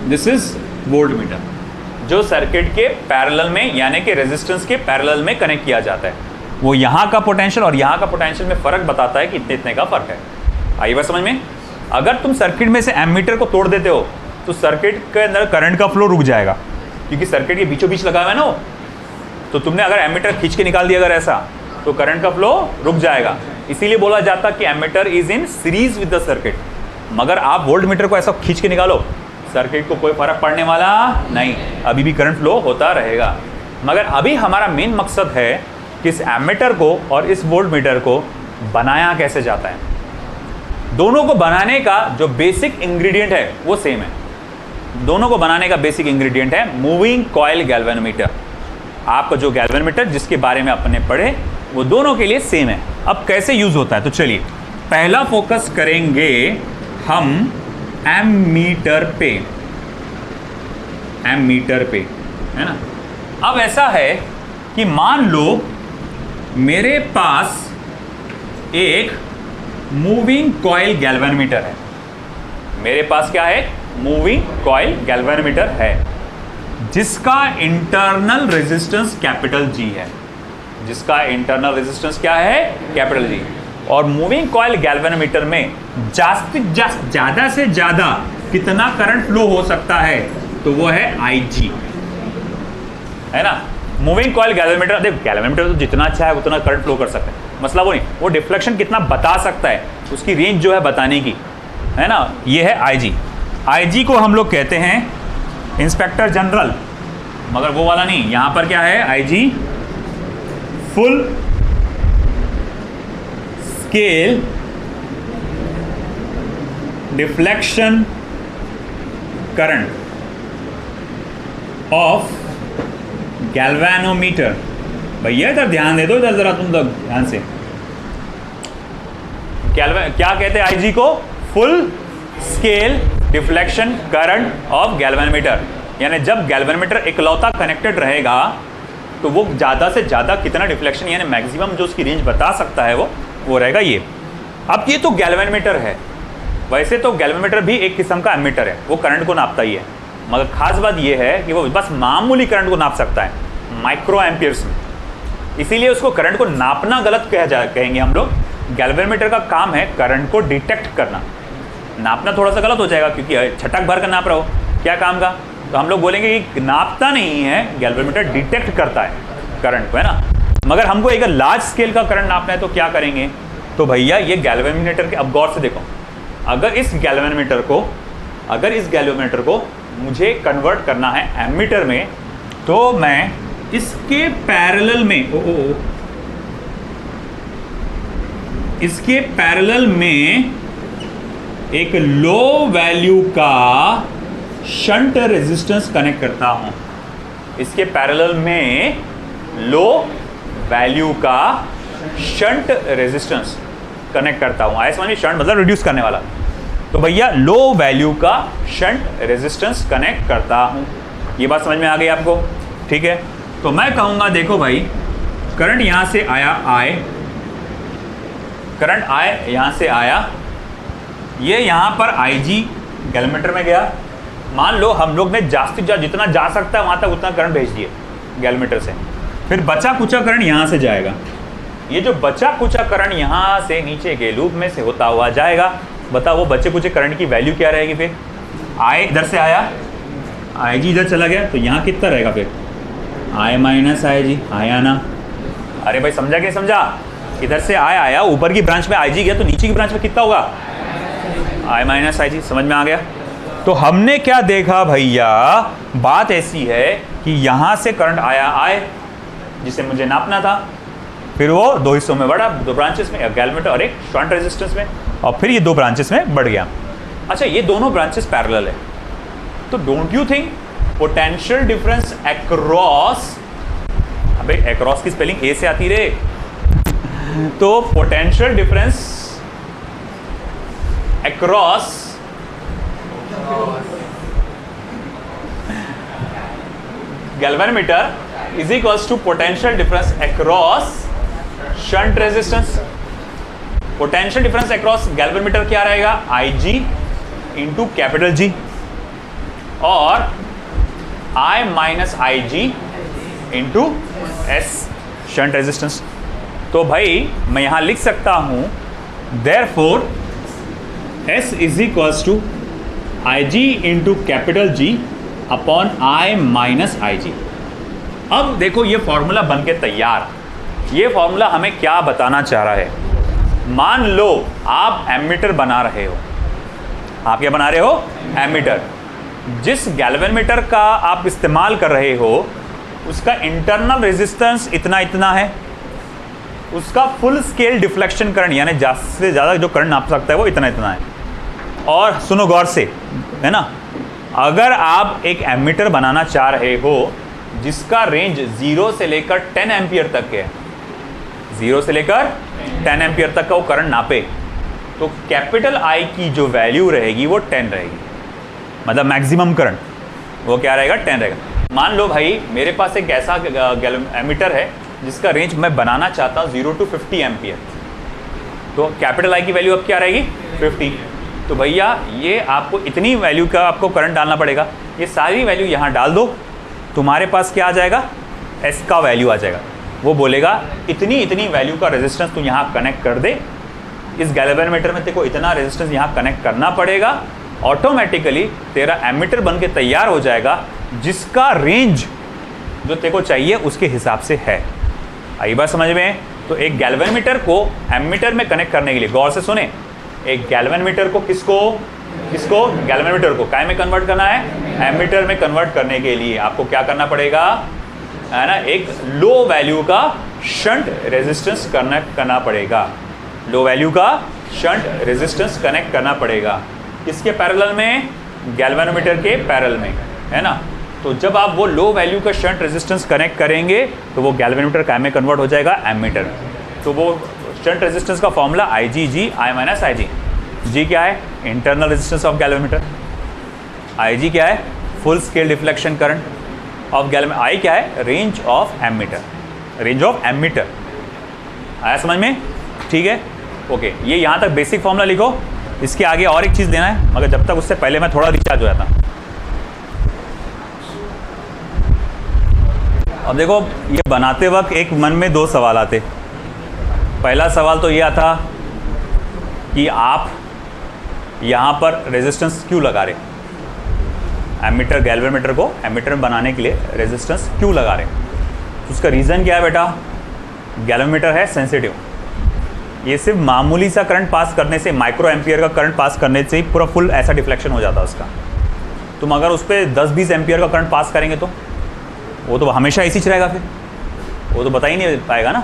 दिस इज वोल्ट मीटर, जो सर्किट के पैरेलल में यानी कि रेजिस्टेंस के पैरेलल में कनेक्ट किया जाता है। वो यहां का पोटेंशियल और यहां का पोटेंशियल में फर्क बताता है कि इतने इतने का फर्क है। आइए बात समझ में। अगर तुम सर्किट में से एमीटर को तोड़ देते हो तो सर्किट के अंदर करंट का फ्लो रुक जाएगा, क्योंकि सर्किट के बीचों बीच लगा हुआ है ना वो। तो तुमने अगर एमीटर खींच के निकाल दिया अगर ऐसा, तो करंट का फ्लो रुक जाएगा। इसीलिए बोला जाता कि ammeter is in series with the circuit. मगर आप वोल्ट मीटर को ऐसा खींच के निकालो, सर्किट को कोई फर्क पड़ने वाला नहीं, अभी भी करंट फ्लो होता रहेगा। मगर अभी हमारा मेन मकसद है कि इस एमीटर को और इस वोल्ट मीटर को बनाया कैसे जाता है। दोनों को बनाने का जो बेसिक इंग्रेडिएंट है वो सेम है। दोनों को बनाने का बेसिक इंग्रेडिएंट है मूविंग कॉइल गैल्वेनोमीटर। आपका जो गैल्वेनोमीटर जिसके बारे में आपने पढ़े वो दोनों के लिए सेम है। अब कैसे यूज होता है, तो चलिए पहला फोकस करेंगे हम एमीटर पे। एमीटर पे है ना। अब ऐसा है कि मान लो मेरे पास एक मूविंग कॉइल गैल्वेनोमीटर है। मेरे पास क्या है? मूविंग कॉइल गैल्वेनोमीटर है जिसका इंटरनल रेजिस्टेंस कैपिटल जी है। जिसका इंटरनल रेजिस्टेंस क्या है? Capital G. और मूविंग कॉइल गैल्वेनोमीटर में ज्यादा से ज्यादा कितना करंट फ्लो हो सकता है? तो वो है IG, है ना। मूविंग कॉइल गैल्वेनोमीटर, देखो गैल्वेनोमीटर तो जितना अच्छा है उतना करंट फ्लो कर सकता है, मसला वो नहीं। वो डिफ्लेक्शन कितना बता सकता है, उसकी रेंज जो है बताने की, है ना। ये है IG को हम लोग कहते हैं इंस्पेक्टर जनरल, मगर वो वाला नहीं। यहां पर क्या है? IG full scale deflection current of galvanometer. भैया इधर ध्यान दे दो, इधर जरा तुम लोग ध्यान से। क्या कहते हैं IG को? Full scale deflection current of galvanometer. यानी जब गैल्वेनोमीटर इकलौता कनेक्टेड रहेगा तो वो ज़्यादा से ज़्यादा कितना डिफ्लेक्शन यानी मैक्सिमम जो उसकी रेंज बता सकता है वो रहेगा ये। अब ये तो गैल्वेनोमीटर है। वैसे तो गैल्वेनोमीटर भी एक किस्म का एमीटर है, वो करंट को नापता ही है, मगर खास बात ये है कि वो बस मामूली करंट को नाप सकता है। माइक्रो एम्पियर्स में, इसीलिए उसको करंट को नापना गलत कहेंगे हम लोग। गैल्वेनोमीटर का काम है करंट को डिटेक्ट करना, नापना थोड़ा सा गलत हो जाएगा क्योंकि छटक भर कर नाप रहा हो, क्या काम का। तो हम लोग बोलेंगे कि नापता नहीं है, गैल्वेनोमीटर डिटेक्ट करता है करंट को, है ना। मगर हमको एक लार्ज स्केल का करंट नापना है तो क्या करेंगे, तो भैया ये गैल्वेनोमीटर के, अब गौर से देखो, अगर इस गैल्वेनोमीटर को मुझे कन्वर्ट करना है एमीटर में, तो मैं इसके पैरेलल में इसके पैरेलल में एक लो वैल्यू का शंट रेजिस्टेंस कनेक्ट करता हूं। इसके पैरेलल में लो वैल्यू का शंट रेजिस्टेंस कनेक्ट करता हूं। आया समझ में, शंट मतलब रिड्यूस करने वाला। तो भैया लो वैल्यू का शंट रेजिस्टेंस कनेक्ट करता हूं। ये बात समझ में आ गई आपको, ठीक है। तो मैं कहूंगा देखो भाई, करंट यहां से आया, करंट यहां से आया, ये यहां पर IG गैल्वेनोमीटर में गया। मान लो हम लोग ने जितना जा सकता है वहां तक उतना करंट भेज दिए गैल्वेनोमीटर से, फिर बचा कुचा करंट यहां से जाएगा। ये जो बचा कुचा करंट यहां से नीचे के लूप में से होता हुआ जाएगा। बताओ वो बचे कुचे करंट की वैल्यू क्या रहेगी फिर। इधर से आया, IG इधर चला गया, तो यहाँ कितना रहेगा फिर, I माइनस IG, आया ना। अरे भाई समझा क्या, समझा। इधर से आया, ऊपर की ब्रांच में IG गया तो नीचे की ब्रांच में कितना होगा, I माइनस IG। समझ में आ गया। तो हमने क्या देखा भैया, बात ऐसी है कि यहाँ से करंट आया जिसे मुझे नापना था, फिर वो दो हिस्सों में बढ़ा, दो ब्रांचेस में, गैल्वेनोमीटर और एक शंट रेजिस्टेंस में, और फिर ये दो ब्रांचेस में बढ़ गया। अच्छा, ये दोनों ब्रांचेस पैरेलल है, तो don't you think potential difference across, अबे अक्रॉस की स्पेलिंग ए से आती रे, तो potential difference across galvanometer is equals to potential difference across shunt resistance. Potential difference across galvanometer क्या रहेगा, IG इंटू कैपिटल G और I minus IG into S shunt resistance. तो भाई मैं यहां लिख सकता हूं therefore S is equals to IG into capital G upon I minus IG। अब देखो ये फॉर्मूला बन के तैयार। ये फॉर्मूला हमें क्या बताना चाह रहा है। मान लो आप एमीटर बना रहे हो, आप क्या बना रहे हो, एमीटर। जिस गैल्वेनोमीटर का आप इस्तेमाल कर रहे हो उसका इंटरनल रेजिस्टेंस इतना इतना है, उसका फुल स्केल डिफ्लेक्शन करंट यानी ज़्यादा से ज़्यादा जो करंट नाप सकता है वो इतना इतना है। और सुनो गौर से, है ना, अगर आप एक एमीटर बनाना चाह रहे हो जिसका रेंज 0 से लेकर 10 एम्पियर तक है, 0 से लेकर 10 एम्पियर तक का वो करंट नापे, तो कैपिटल I की जो वैल्यू रहेगी वो 10 रहेगी, मतलब मैक्सिमम करंट वो क्या रहेगा, 10 रहेगा। मान लो भाई मेरे पास एक ऐसा एमीटर है जिसका रेंज मैं बनाना चाहता हूँ 0 to 50 एम्पियर, तो कैपिटल I की वैल्यू अब क्या रहेगी, 50। तो भैया ये आपको इतनी वैल्यू का आपको करंट डालना पड़ेगा, ये सारी वैल्यू यहाँ डाल दो, तुम्हारे पास क्या आ जाएगा, S का वैल्यू आ जाएगा। वो बोलेगा इतनी इतनी वैल्यू का रेजिस्टेंस तू यहाँ कनेक्ट कर दे, इस गैल्वेनोमीटर में तेरे को इतना रेजिस्टेंस यहाँ कनेक्ट करना पड़ेगा, ऑटोमेटिकली तेरा एमीटर बन के तैयार हो जाएगा जिसका रेंज जो तेरे को चाहिए उसके हिसाब से है। आई बात समझ में। तो एक गैल्वेनोमीटर को एमीटर में कनेक्ट करने के लिए, गौर से सुने, एक गैल्वेनोमीटर को किसको गैल्वेनोमीटर को काय में कन्वर्ट करना है, एमीटर में कन्वर्ट करने के लिए आपको क्या करना पड़ेगा, है ना, एक लो वैल्यू का शंट रेजिस्टेंस कनेक्ट करना पड़ेगा, लो वैल्यू का शंट रेजिस्टेंस कनेक्ट करना पड़ेगा। किसके पैरेलल में, गैल्वेनोमीटर के पैरेलल में, है ना। तो जब आप वो लो वैल्यू का शंट रेजिस्टेंस कनेक्ट करेंगे तो वो गैल्वेनोमीटर काय में कन्वर्ट हो जाएगा, एमीटर। तो वो शंट रेजिस्टेंस का formula IG I minus IG। G क्या है, internal resistance of galvanometer, IG क्या है, full scale deflection current of galvanometer, I क्या है, range of ammeter, range of ammeter. आया समझ में, ठीक है, ओके। ये यहाँ तक बेसिक फॉर्मूला लिखो, इसके आगे और एक चीज़ देना है, मगर जब तक उससे पहले मैं थोड़ा रिचार्ज हो जाता। अब देखो ये बनाते वक्त एक मन में दो सवाल आते। पहला सवाल तो ये आता कि आप यहाँ पर रेजिस्टेंस क्यों लगा रहे, एमीटर गैल्वेमीटर को एमीटर बनाने के लिए रेजिस्टेंस क्यों लगा रहे। तो उसका रीज़न क्या है बेटा, गैल्वेमीटर है सेंसिटिव, ये सिर्फ मामूली सा करंट पास करने से, माइक्रो एम्पियर का करंट पास करने से ही पूरा फुल ऐसा डिफ्लेक्शन हो जाता है उसका। तुम अगर उस पर 10-20 एम्पियर का करंट पास करेंगे तो वो तो हमेशा ऐसी ही रहेगा, फिर वो तो बता ही नहीं पाएगा ना।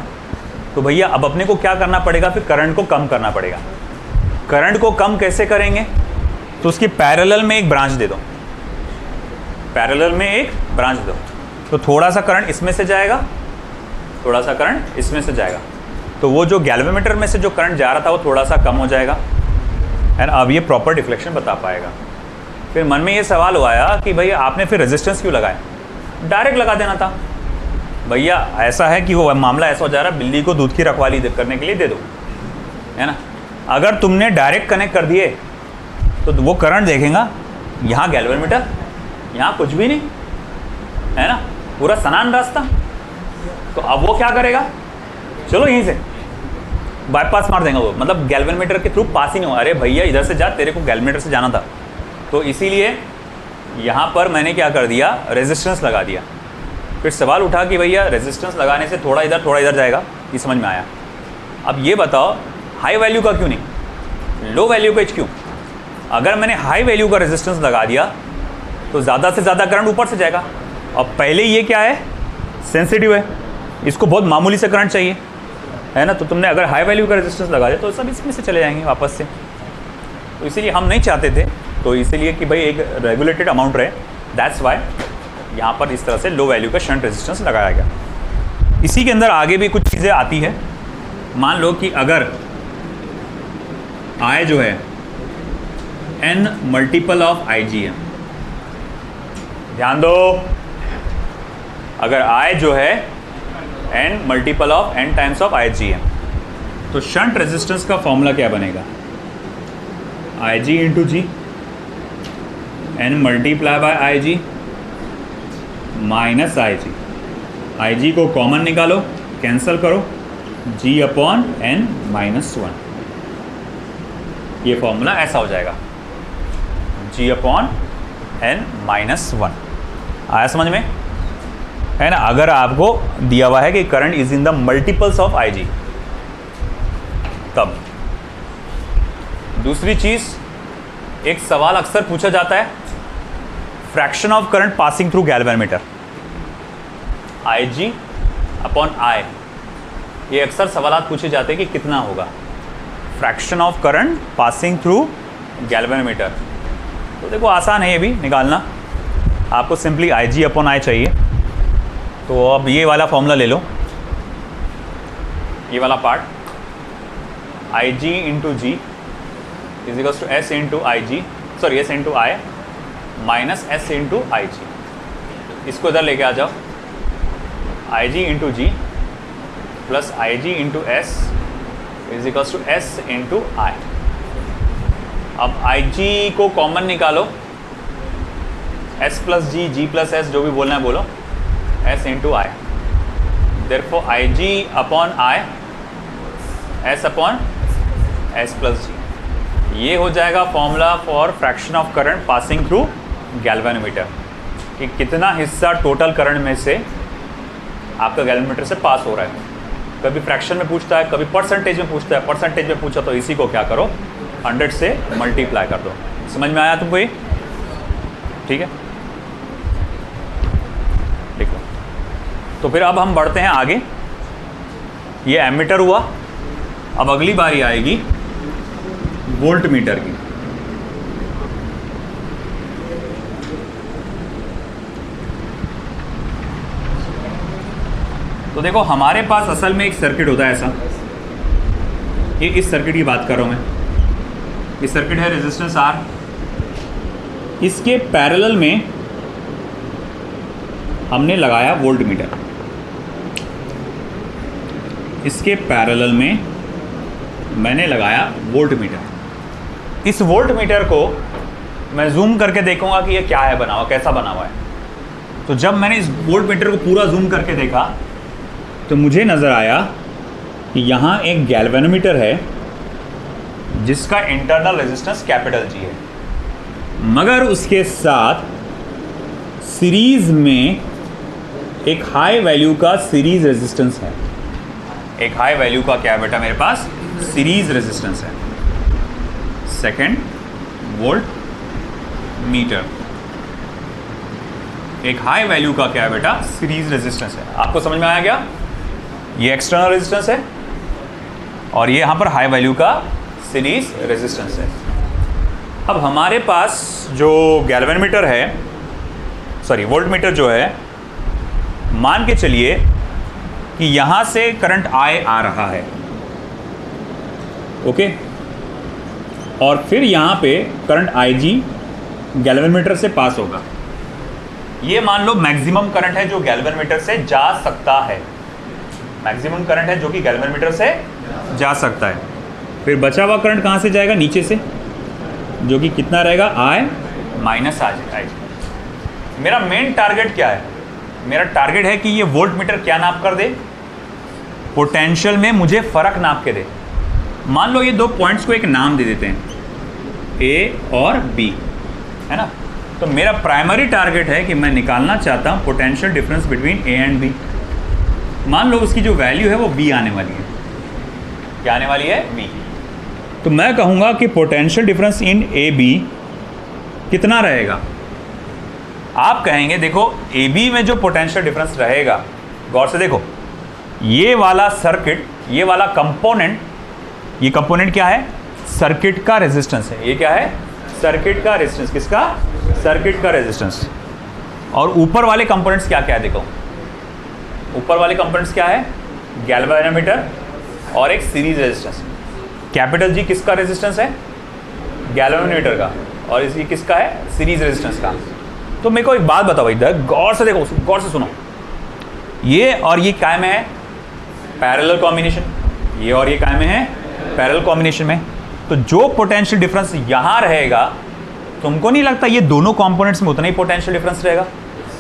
तो भैया अब अपने को क्या करना पड़ेगा, फिर करंट को कम करना पड़ेगा। करंट को कम कैसे करेंगे, तो उसकी पैरेलल में एक ब्रांच दे दो, पैरेलल में एक ब्रांच दो, तो थोड़ा सा करंट इसमें से जाएगा, थोड़ा सा करंट इसमें से जाएगा, तो वो जो गैल्वेमीटर में से जो करंट जा रहा था वो थोड़ा सा कम हो जाएगा, एंड अब ये प्रॉपर डिफ्लेक्शन बता पाएगा। फिर मन में ये सवाल आया कि भैया आपने फिर रेजिस्टेंस क्यों लगाया, डायरेक्ट लगा देना था। भैया ऐसा है कि वो मामला ऐसा हो जा रहा है, बिल्ली को दूध की रखवाली करने के लिए दे दो, है ना। अगर तुमने डायरेक्ट कनेक्ट कर दिए तो वो करंट देखेगा, यहाँ गैल्वेमीटर, यहाँ कुछ भी नहीं, है ना, पूरा सनान रास्ता। तो अब वो क्या करेगा, चलो यहीं से बाईपास मार देंगे वो, मतलब गैल्वेमीटर के थ्रू पास ही नहीं हो। अरे भैया इधर से जा, तेरे को गैल्वेमीटर से जाना था। तो इसीलिए यहाँ पर मैंने क्या कर दिया, रेजिस्टेंस लगा दिया। फिर सवाल उठा कि भैया रेजिस्टेंस लगाने से थोड़ा इधर जाएगा, ये समझ में आया। अब ये बताओ हाई वैल्यू का क्यों नहीं, लो वैल्यू का क्यों। अगर मैंने हाई वैल्यू का रेजिस्टेंस लगा दिया तो ज़्यादा से ज़्यादा करंट ऊपर से जाएगा। और पहले ये क्या है, सेंसिटिव है, इसको बहुत मामूली से करंट चाहिए, है ना। तो तुमने अगर हाई वैल्यू का रेजिस्टेंस लगा दिया तो सब इसमें से चले जाएंगे वापस से। तो इसीलिए हम नहीं चाहते थे, तो इसीलिए कि भाई एक रेगुलेटेड अमाउंट रहे, दैट्स वाई यहाँ पर इस तरह से लो वैल्यू का शंट रेजिस्टेंस लगाया गया। इसी के अंदर आगे भी कुछ चीज़ें आती है। मान लो कि अगर I जो है n मल्टीपल ऑफ IG है, ध्यान दो, अगर I जो है n multiple of n times of IG है, तो शंट रेजिस्टेंस का फॉर्मूला क्या बनेगा, IG into G, n multiply by IG minus IG को कॉमन निकालो, कैंसिल करो, G अपॉन n माइनस 1, ये फॉर्मूला ऐसा हो जाएगा, G अपॉन n माइनस 1। आया समझ में, है ना। अगर आपको दिया हुआ है कि current is in the multiples of IG, तब। दूसरी चीज, एक सवाल अक्सर पूछा जाता है, fraction of current passing through galvanometer, IG upon I, ये अक्सर सवाल पूछे जाते हैं कि कितना होगा fraction of current passing through galvanometer. तो देखो आसान है ये भी निकालना, आपको सिंपली IG अपॉन I चाहिए। तो अब ये वाला फॉर्मूला ले लो, ये वाला part, IG into G is equals to S into IG, sorry S into I minus S into IG। इसको इधर लेके आ जाओ, IG into G plus IG into S is equals to S into I। अब IG को common निकालो, S plus G, G plus S, जो भी बोलना है बोलो, S into I। Therefore IG upon I, S upon S plus G। ये हो जाएगा formula for fraction of current passing through galvanometer, कि कितना हिस्सा टोटल करंट में से आपका गैल्वेनोमीटर से पास हो रहा है। कभी फ्रैक्शन में पूछता है, कभी परसेंटेज में पूछता है। परसेंटेज में पूछा तो इसी को क्या करो, 100 से मल्टीप्लाई कर दो। समझ में आया तुमको ये, ठीक है, देखो। तो फिर अब हम बढ़ते हैं आगे, ये एमीटर हुआ। अब अगली बारी आएगी वोल्ट मीटर की। तो देखो हमारे पास असल में एक सर्किट होता है ऐसा, ये इस सर्किट की बात कर रहा हूँ मैं। ये सर्किट है रेजिस्टेंस R, इसके पैरेलल में हमने लगाया वोल्ट मीटर, इसके पैरेलल में मैंने लगाया वोल्ट मीटर। इस वोल्ट मीटर को मैं जूम करके देखूंगा कि ये क्या है बना हुआ, कैसा बना हुआ है। तो जब मैंने इस वोल्ट मीटर को पूरा जूम करके देखा तो मुझे नज़र आया कि यहाँ एक गैल्वेनोमीटर है जिसका इंटरनल रेजिस्टेंस कैपिटल जी है, मगर उसके साथ सीरीज में एक हाई वैल्यू का सीरीज रेजिस्टेंस है। एक हाई वैल्यू का क्या है बेटा मेरे पास? सीरीज रेजिस्टेंस है। सेकेंड वोल्ट मीटर, एक हाई वैल्यू का क्या है बेटा? सीरीज रेजिस्टेंस है। आपको समझ में आया क्या? ये एक्सटर्नल रेजिस्टेंस है और ये यहां पर हाई वैल्यू का सीरीज रेजिस्टेंस है। अब हमारे पास जो गैल्वेनोमीटर है, सॉरी वोल्ट मीटर जो है, मान के चलिए कि यहां से करंट आई आ रहा है, ओके, और फिर यहां पे करंट आई जी गैल्वेनोमीटर से पास होगा। ये मान लो मैक्सिमम करंट है जो गैल्वेनोमीटर से जा सकता है, मैक्सिमम करंट है जो कि गैल्वेनोमीटर से जा सकता है। फिर बचा हुआ करंट कहां से जाएगा? नीचे से, जो कि कितना रहेगा? आई माइनस आई जी। मेरा मेन टारगेट क्या है? मेरा टारगेट है कि ये वोल्ट मीटर क्या नाप कर दे? पोटेंशियल में मुझे फ़र्क नाप के दे। मान लो ये दो पॉइंट्स को एक नाम दे देते हैं, ए और बी, है ना। तो मेरा प्राइमरी टारगेट है कि मैं निकालना चाहता हूँ potential difference between A and B. मान लो उसकी जो वैल्यू है वो बी आने वाली है। क्या आने वाली है? बी। तो मैं कहूँगा कि potential difference in A B कितना रहेगा? आप कहेंगे देखो ए बी में जो पोटेंशियल डिफरेंस रहेगा, गौर से देखो, ये वाला सर्किट, ये वाला कंपोनेंट, ये कंपोनेंट क्या है? सर्किट का रेजिस्टेंस है। ये क्या है? सर्किट का रेजिस्टेंस। किसका? सर्किट का रेजिस्टेंस। और ऊपर वाले कंपोनेंट्स क्या क्या है? देखो ऊपर वाले कंपोनेंट्स क्या है? गैल्वेनोमीटर और एक सीरीज रेजिस्टेंस। कैपिटल जी किसका रेजिस्टेंस है? गैल्वेनोमीटर का। और इसकी किसका है? सीरीज रेजिस्टेंस का। तो मेरे को एक बात बताओ इधर, गौर से देखो, गौर से सुनो, ये और ये काय में है? Parallel combination. ये और ये काय में है? पैरेलल कॉम्बिनेशन में। तो जो पोटेंशियल डिफरेंस यहाँ रहेगा, तुमको नहीं लगता ये दोनों कंपोनेंट्स में उतना ही पोटेंशियल डिफरेंस रहेगा?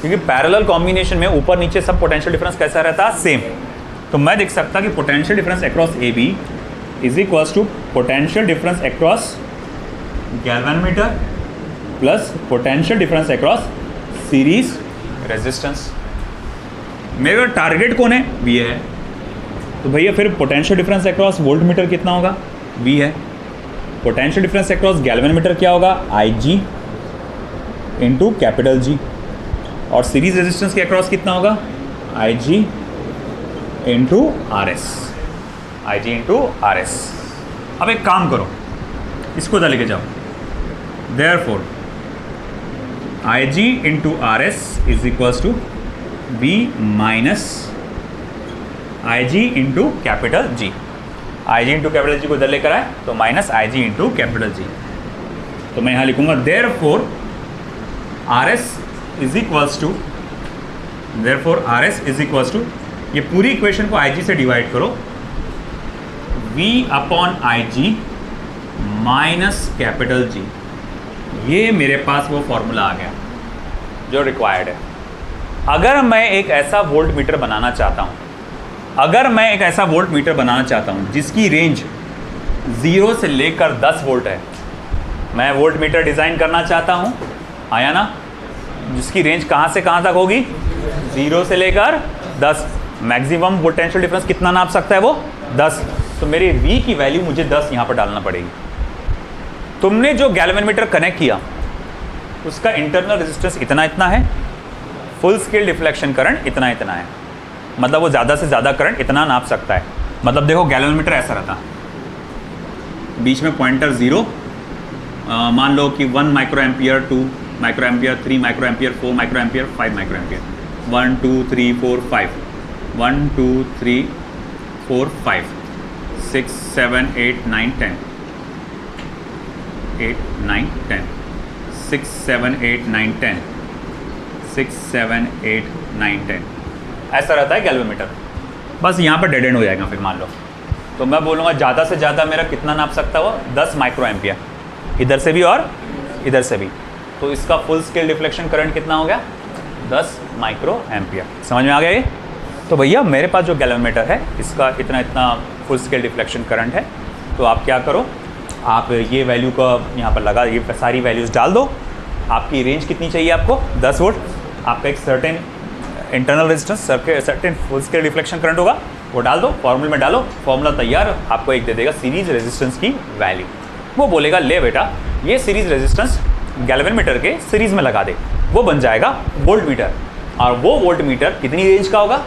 क्योंकि पैरेलल कॉम्बिनेशन में ऊपर नीचे सब पोटेंशियल डिफरेंस कैसा रहता? सेम। तो मैं देख सकता कि potential difference across A B is equals to potential difference across galvanometer plus potential difference across series resistance. मेरा टारगेट कौन है? वी है। तो भैया फिर potential difference across voltmeter कितना होगा? वी है। पोटेंशियल डिफरेंस अक्रॉस गैल्वेनोमीटर क्या होगा? I G into capital G. और सीरीज रेजिस्टेंस के अक्रॉस कितना होगा? I G into R S. I G into R S. अब एक काम करो, इसको इधर लेके जाओ। Therefore I G into R S is equals to B minus I G into capital G. I G into capital G को इधर लेकर आए तो minus I G into capital G. तो मैं यहाँ लिखूंगा therefore R S is equals to, therefore R S is equals to, ये पूरी इक्वेशन को आई जी से डिवाइड करो, V upon I G minus capital G. ये मेरे पास वो फॉर्मूला आ गया जो रिक्वायर्ड है। अगर मैं एक ऐसा वोल्ट मीटर बनाना चाहता हूँ, अगर मैं एक ऐसा वोल्ट मीटर बनाना चाहता हूँ जिसकी रेंज 0 से लेकर 10 वोल्ट है, मैं वोल्ट मीटर डिज़ाइन करना चाहता हूँ, आया ना, जिसकी रेंज कहाँ से कहाँ तक होगी? 0 से लेकर 10। मैक्सिमम पोटेंशियल डिफरेंस कितना नाप सकता है वो? 10। तो मेरे V की वैल्यू मुझे 10 यहाँ पर डालना पड़ेगी। तुमने जो गैल्वेनोमीटर कनेक्ट किया उसका इंटरनल रेजिस्टेंस इतना इतना है, फुल स्केल डिफ्लेक्शन करंट इतना इतना है, मतलब वो ज़्यादा से ज़्यादा करंट इतना नाप सकता है। मतलब देखो गैल्वेनोमीटर ऐसा रहता, बीच में पॉइंटर 0, मान लो कि 1 micro ampere, 2 micro ampere, 3 micro ampere, 4 micro ampere, 5 micro ampere, 1 2 3 4 5, 1 2 3 4 5 6 7 8 9 10, 8 9 10, 6 7 8 9 10, 6 7 8 9 10, ऐसा रहता है गैल्वेनोमीटर। बस यहाँ पर डेड एंड हो जाएगा। फिर मान लो तो मैं बोलूँगा ज़्यादा से ज़्यादा मेरा कितना नाप सकता है वो? 10 माइक्रो एम्पियर, इधर से भी और इधर से भी। तो इसका फुल स्केल डिफ्लेक्शन करंट कितना हो गया? 10 माइक्रो एम्पियर। समझ में आ गया ये? तो भैया मेरे पास जो गैल्वेनोमीटर है इसका इतना फुल स्केल डिफ्लेक्शन करंट है, तो आप क्या करो, आप ये वैल्यू का यहाँ पर लगा, ये सारी वैल्यूज़ डाल दो। आपकी रेंज कितनी चाहिए आपको? 10 वोल्ट। आपका एक certain internal resistance, certain full scale deflection current होगा, वो डाल दो, फॉर्मूले में डालो, फॉर्मूला तैयार, आपको एक दे देगा सीरीज रेजिस्टेंस की वैल्यू। वो बोलेगा ले बेटा ये सीरीज रेजिस्टेंस गैल्वेनोमीटर के सीरीज में लगा दे, वो बन जाएगा वोल्ट मीटर। और वो वोल्ट मीटर कितनी रेंज का होगा?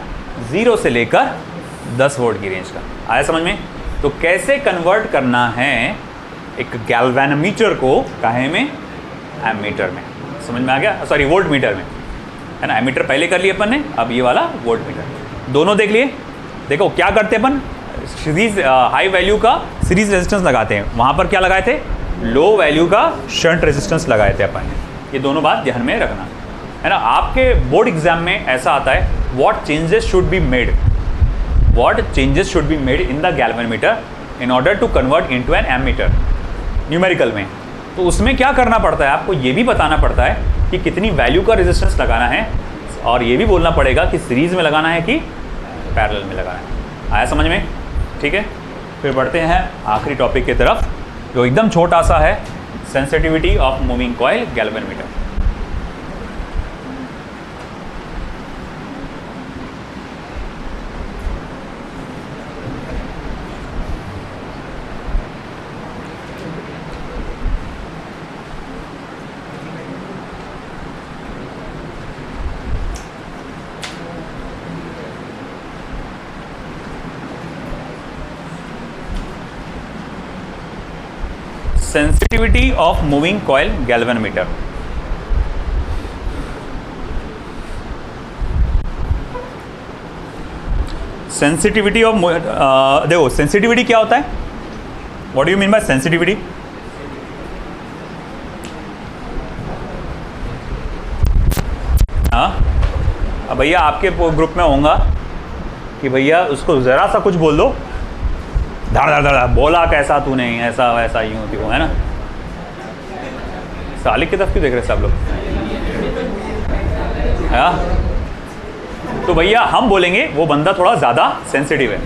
0 से लेकर 10 वोल्ट की रेंज का। आया समझ में? तो कैसे कन्वर्ट करना है एक गैल्वेनोमीटर को काहे में? एमीटर में। समझ में आ गया? सॉरी वोल्ट मीटर में, है ना। एमीटर पहले कर लिए अपन ने, अब ये वाला वोल्ट मीटर। दोनों देख लिए। देखो क्या करते हैं अपन, सीरीज हाई वैल्यू का सीरीज रेजिस्टेंस लगाते हैं, वहाँ पर क्या लगाए थे? लो वैल्यू का शंट रेजिस्टेंस लगाए थे अपन ने। ये दोनों बात ध्यान में रखना, है ना। आपके बोर्ड एग्जाम में ऐसा आता है, what changes should be made, what changes should be made in the galvanometer in order to convert into an ammeter, numerical में। तो उसमें क्या करना पड़ता है, आपको ये भी बताना पड़ता है कि कितनी वैल्यू का रेजिस्टेंस लगाना है, और ये भी बोलना पड़ेगा कि सीरीज में लगाना है कि पैरेलल में लगाना है। आया समझ में? ठीक है, फिर बढ़ते हैं आखिरी टॉपिक की तरफ, जो एकदम छोटा सा है, sensitivity of moving coil galvanometer. Sensitivity of moving coil galvanometer. Sensitivity of देखो सेंसिटिविटी क्या होता है, what do you mean by sensitivity? हाँ, अब भैया आपके ग्रुप में होगा कि भैया उसको ज़रा सा कुछ बोल दो, धड़ धड़ धड़ बोला कैसा तूने, ऐसा वैसा यूँ थी वो, है ना। सालिक की तरफ क्यों देख रहे सब लोग? हाँ, तो भैया हम बोलेंगे वो बंदा थोड़ा ज़्यादा सेंसिटिव है,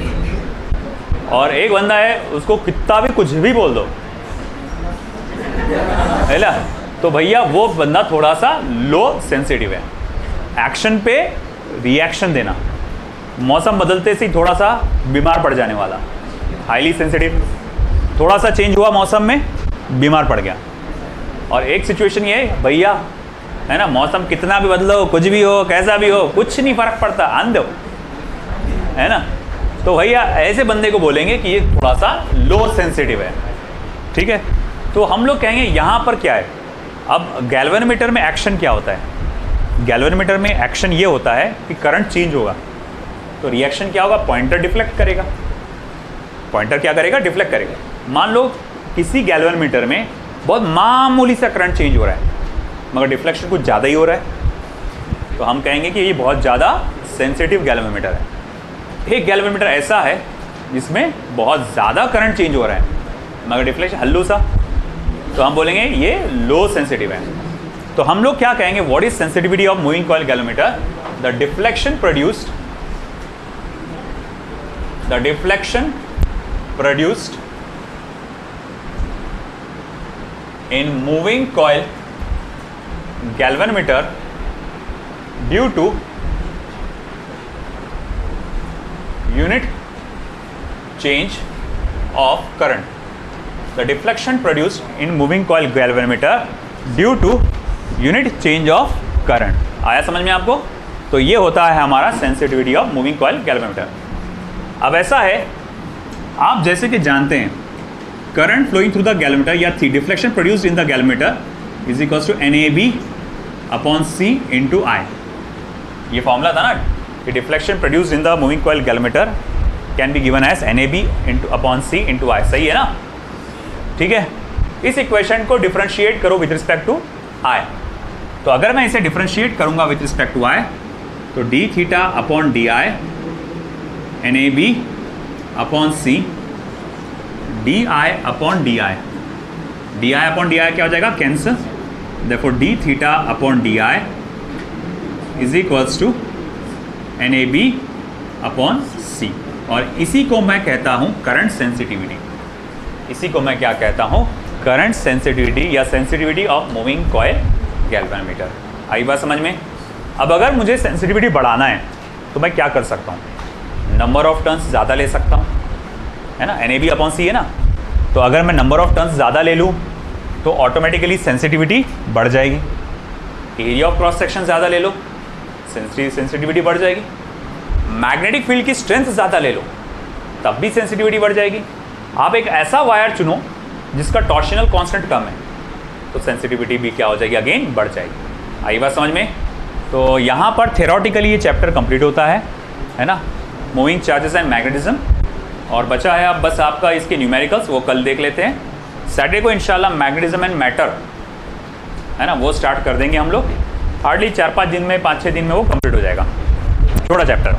और एक बंदा है उसको कितना भी कुछ भी बोल दो, है ना, तो भैया वो बंदा थोड़ा सा लो सेंसिटिव है। एक्शन पे रिएक्शन देना, मौसम बदलते से थोड़ा सा बीमार पड़ जाने वाला, हाईली सेंसिटिव, थोड़ा सा चेंज हुआ मौसम में बीमार पड़ गया। और एक सिचुएशन ये है भैया, है ना, मौसम कितना भी बदलो, कुछ भी हो, कैसा भी हो, कुछ नहीं फर्क पड़ता, अंध हो, है ना। तो भैया ऐसे बंदे को बोलेंगे कि ये थोड़ा सा लो सेंसिटिव है, ठीक है। तो हम लोग कहेंगे यहाँ पर क्या है, अब गैल्वेनोमीटर में एक्शन क्या होता है? गैल्वेनोमीटर में एक्शन ये होता है कि करंट चेंज होगा, तो रिएक्शन क्या होगा? पॉइंटर डिफ्लेक्ट करेगा। पॉइंटर क्या करेगा? डिफ्लेक्ट करेगा। मान लो किसी गैल्वेनोमीटर में बहुत मामूली सा करंट चेंज हो रहा है, मगर डिफ्लेक्शन कुछ ज़्यादा ही हो रहा है, तो हम कहेंगे कि ये बहुत ज़्यादा सेंसिटिव गैल्वेनोमीटर है। एक गैल्वेनोमीटर ऐसा है जिसमें बहुत ज़्यादा करंट चेंज हो रहा है, मगर डिफ्लेक्शन हल्लू सा, तो हम बोलेंगे ये लो सेंसिटिव है। तो हम लोग क्या कहेंगे, what is sensitivity of moving coil galvanometer? The deflection produced in moving coil galvanometer due to unit change of current. The deflection produced in moving coil galvanometer due to unit change of current. आया समझ में आपको? तो ये होता है हमारा sensitivity of moving coil galvanometer. अब ऐसा है, आप जैसे कि जानते हैं current flowing through the galvanometer या deflection produced in the galvanometer is equals to NAB upon C into I। ये फॉर्मूला था ना कि deflection produced in the moving coil galvanometer can be given as NAB इंटू upon C into I। सही है ना? ठीक है, इस इक्वेशन को डिफ्रेंशिएट करो विद रिस्पेक्ट टू I। तो अगर मैं इसे डिफ्रेंशिएट करूंगा विद रिस्पेक्ट टू I, तो d theta upon DI NAB upon C DI upon DI, DI upon DI क्या हो जाएगा? Cancel. Therefore d theta upon DI is equals to NAB/C, और इसी को मैं कहता हूँ करंट सेंसिटिविटी। इसी को मैं क्या कहता हूँ? करंट सेंसिटिविटी या sensitivity of moving coil galvanometer. आई बात समझ में? अब अगर मुझे सेंसिटिविटी बढ़ाना है तो मैं क्या कर सकता हूँ? नंबर ऑफ टर्न्स ज़्यादा ले सकता हूँ, है ना, NAB/C है ना। तो अगर मैं नंबर ऑफ टर्न्स ज़्यादा ले लूँ तो ऑटोमेटिकली सेंसिटिविटी बढ़ जाएगी। एरिया ऑफ क्रॉस सेक्शन ज़्यादा ले लो, सेंसिटिविटी बढ़ जाएगी। मैग्नेटिक फील्ड की स्ट्रेंथ ज़्यादा ले लो, तब भी सेंसिटिविटी बढ़ जाएगी। आप एक ऐसा वायर चुनो जिसका टॉर्शनल कांस्टेंट कम है, तो सेंसिटिविटी भी क्या हो जाएगी? अगेन बढ़ जाएगी। आई बात समझ में? तो यहाँ पर थ्योरेटिकली ये चैप्टर कंप्लीट होता है ना, मूविंग चार्जेस एंड मैग्नेटिज्म। और बचा है अब बस आपका इसके न्यूमेरिकल्स, वो कल देख लेते हैं। सैटरडे को इंशाल्लाह मैग्नेटिज्म एंड मैटर, है ना, वो स्टार्ट कर देंगे हम लोग। हार्डली 4-5 दिन में, 5-6 दिन में वो कंप्लीट हो जाएगा। छोटा चैप्टर।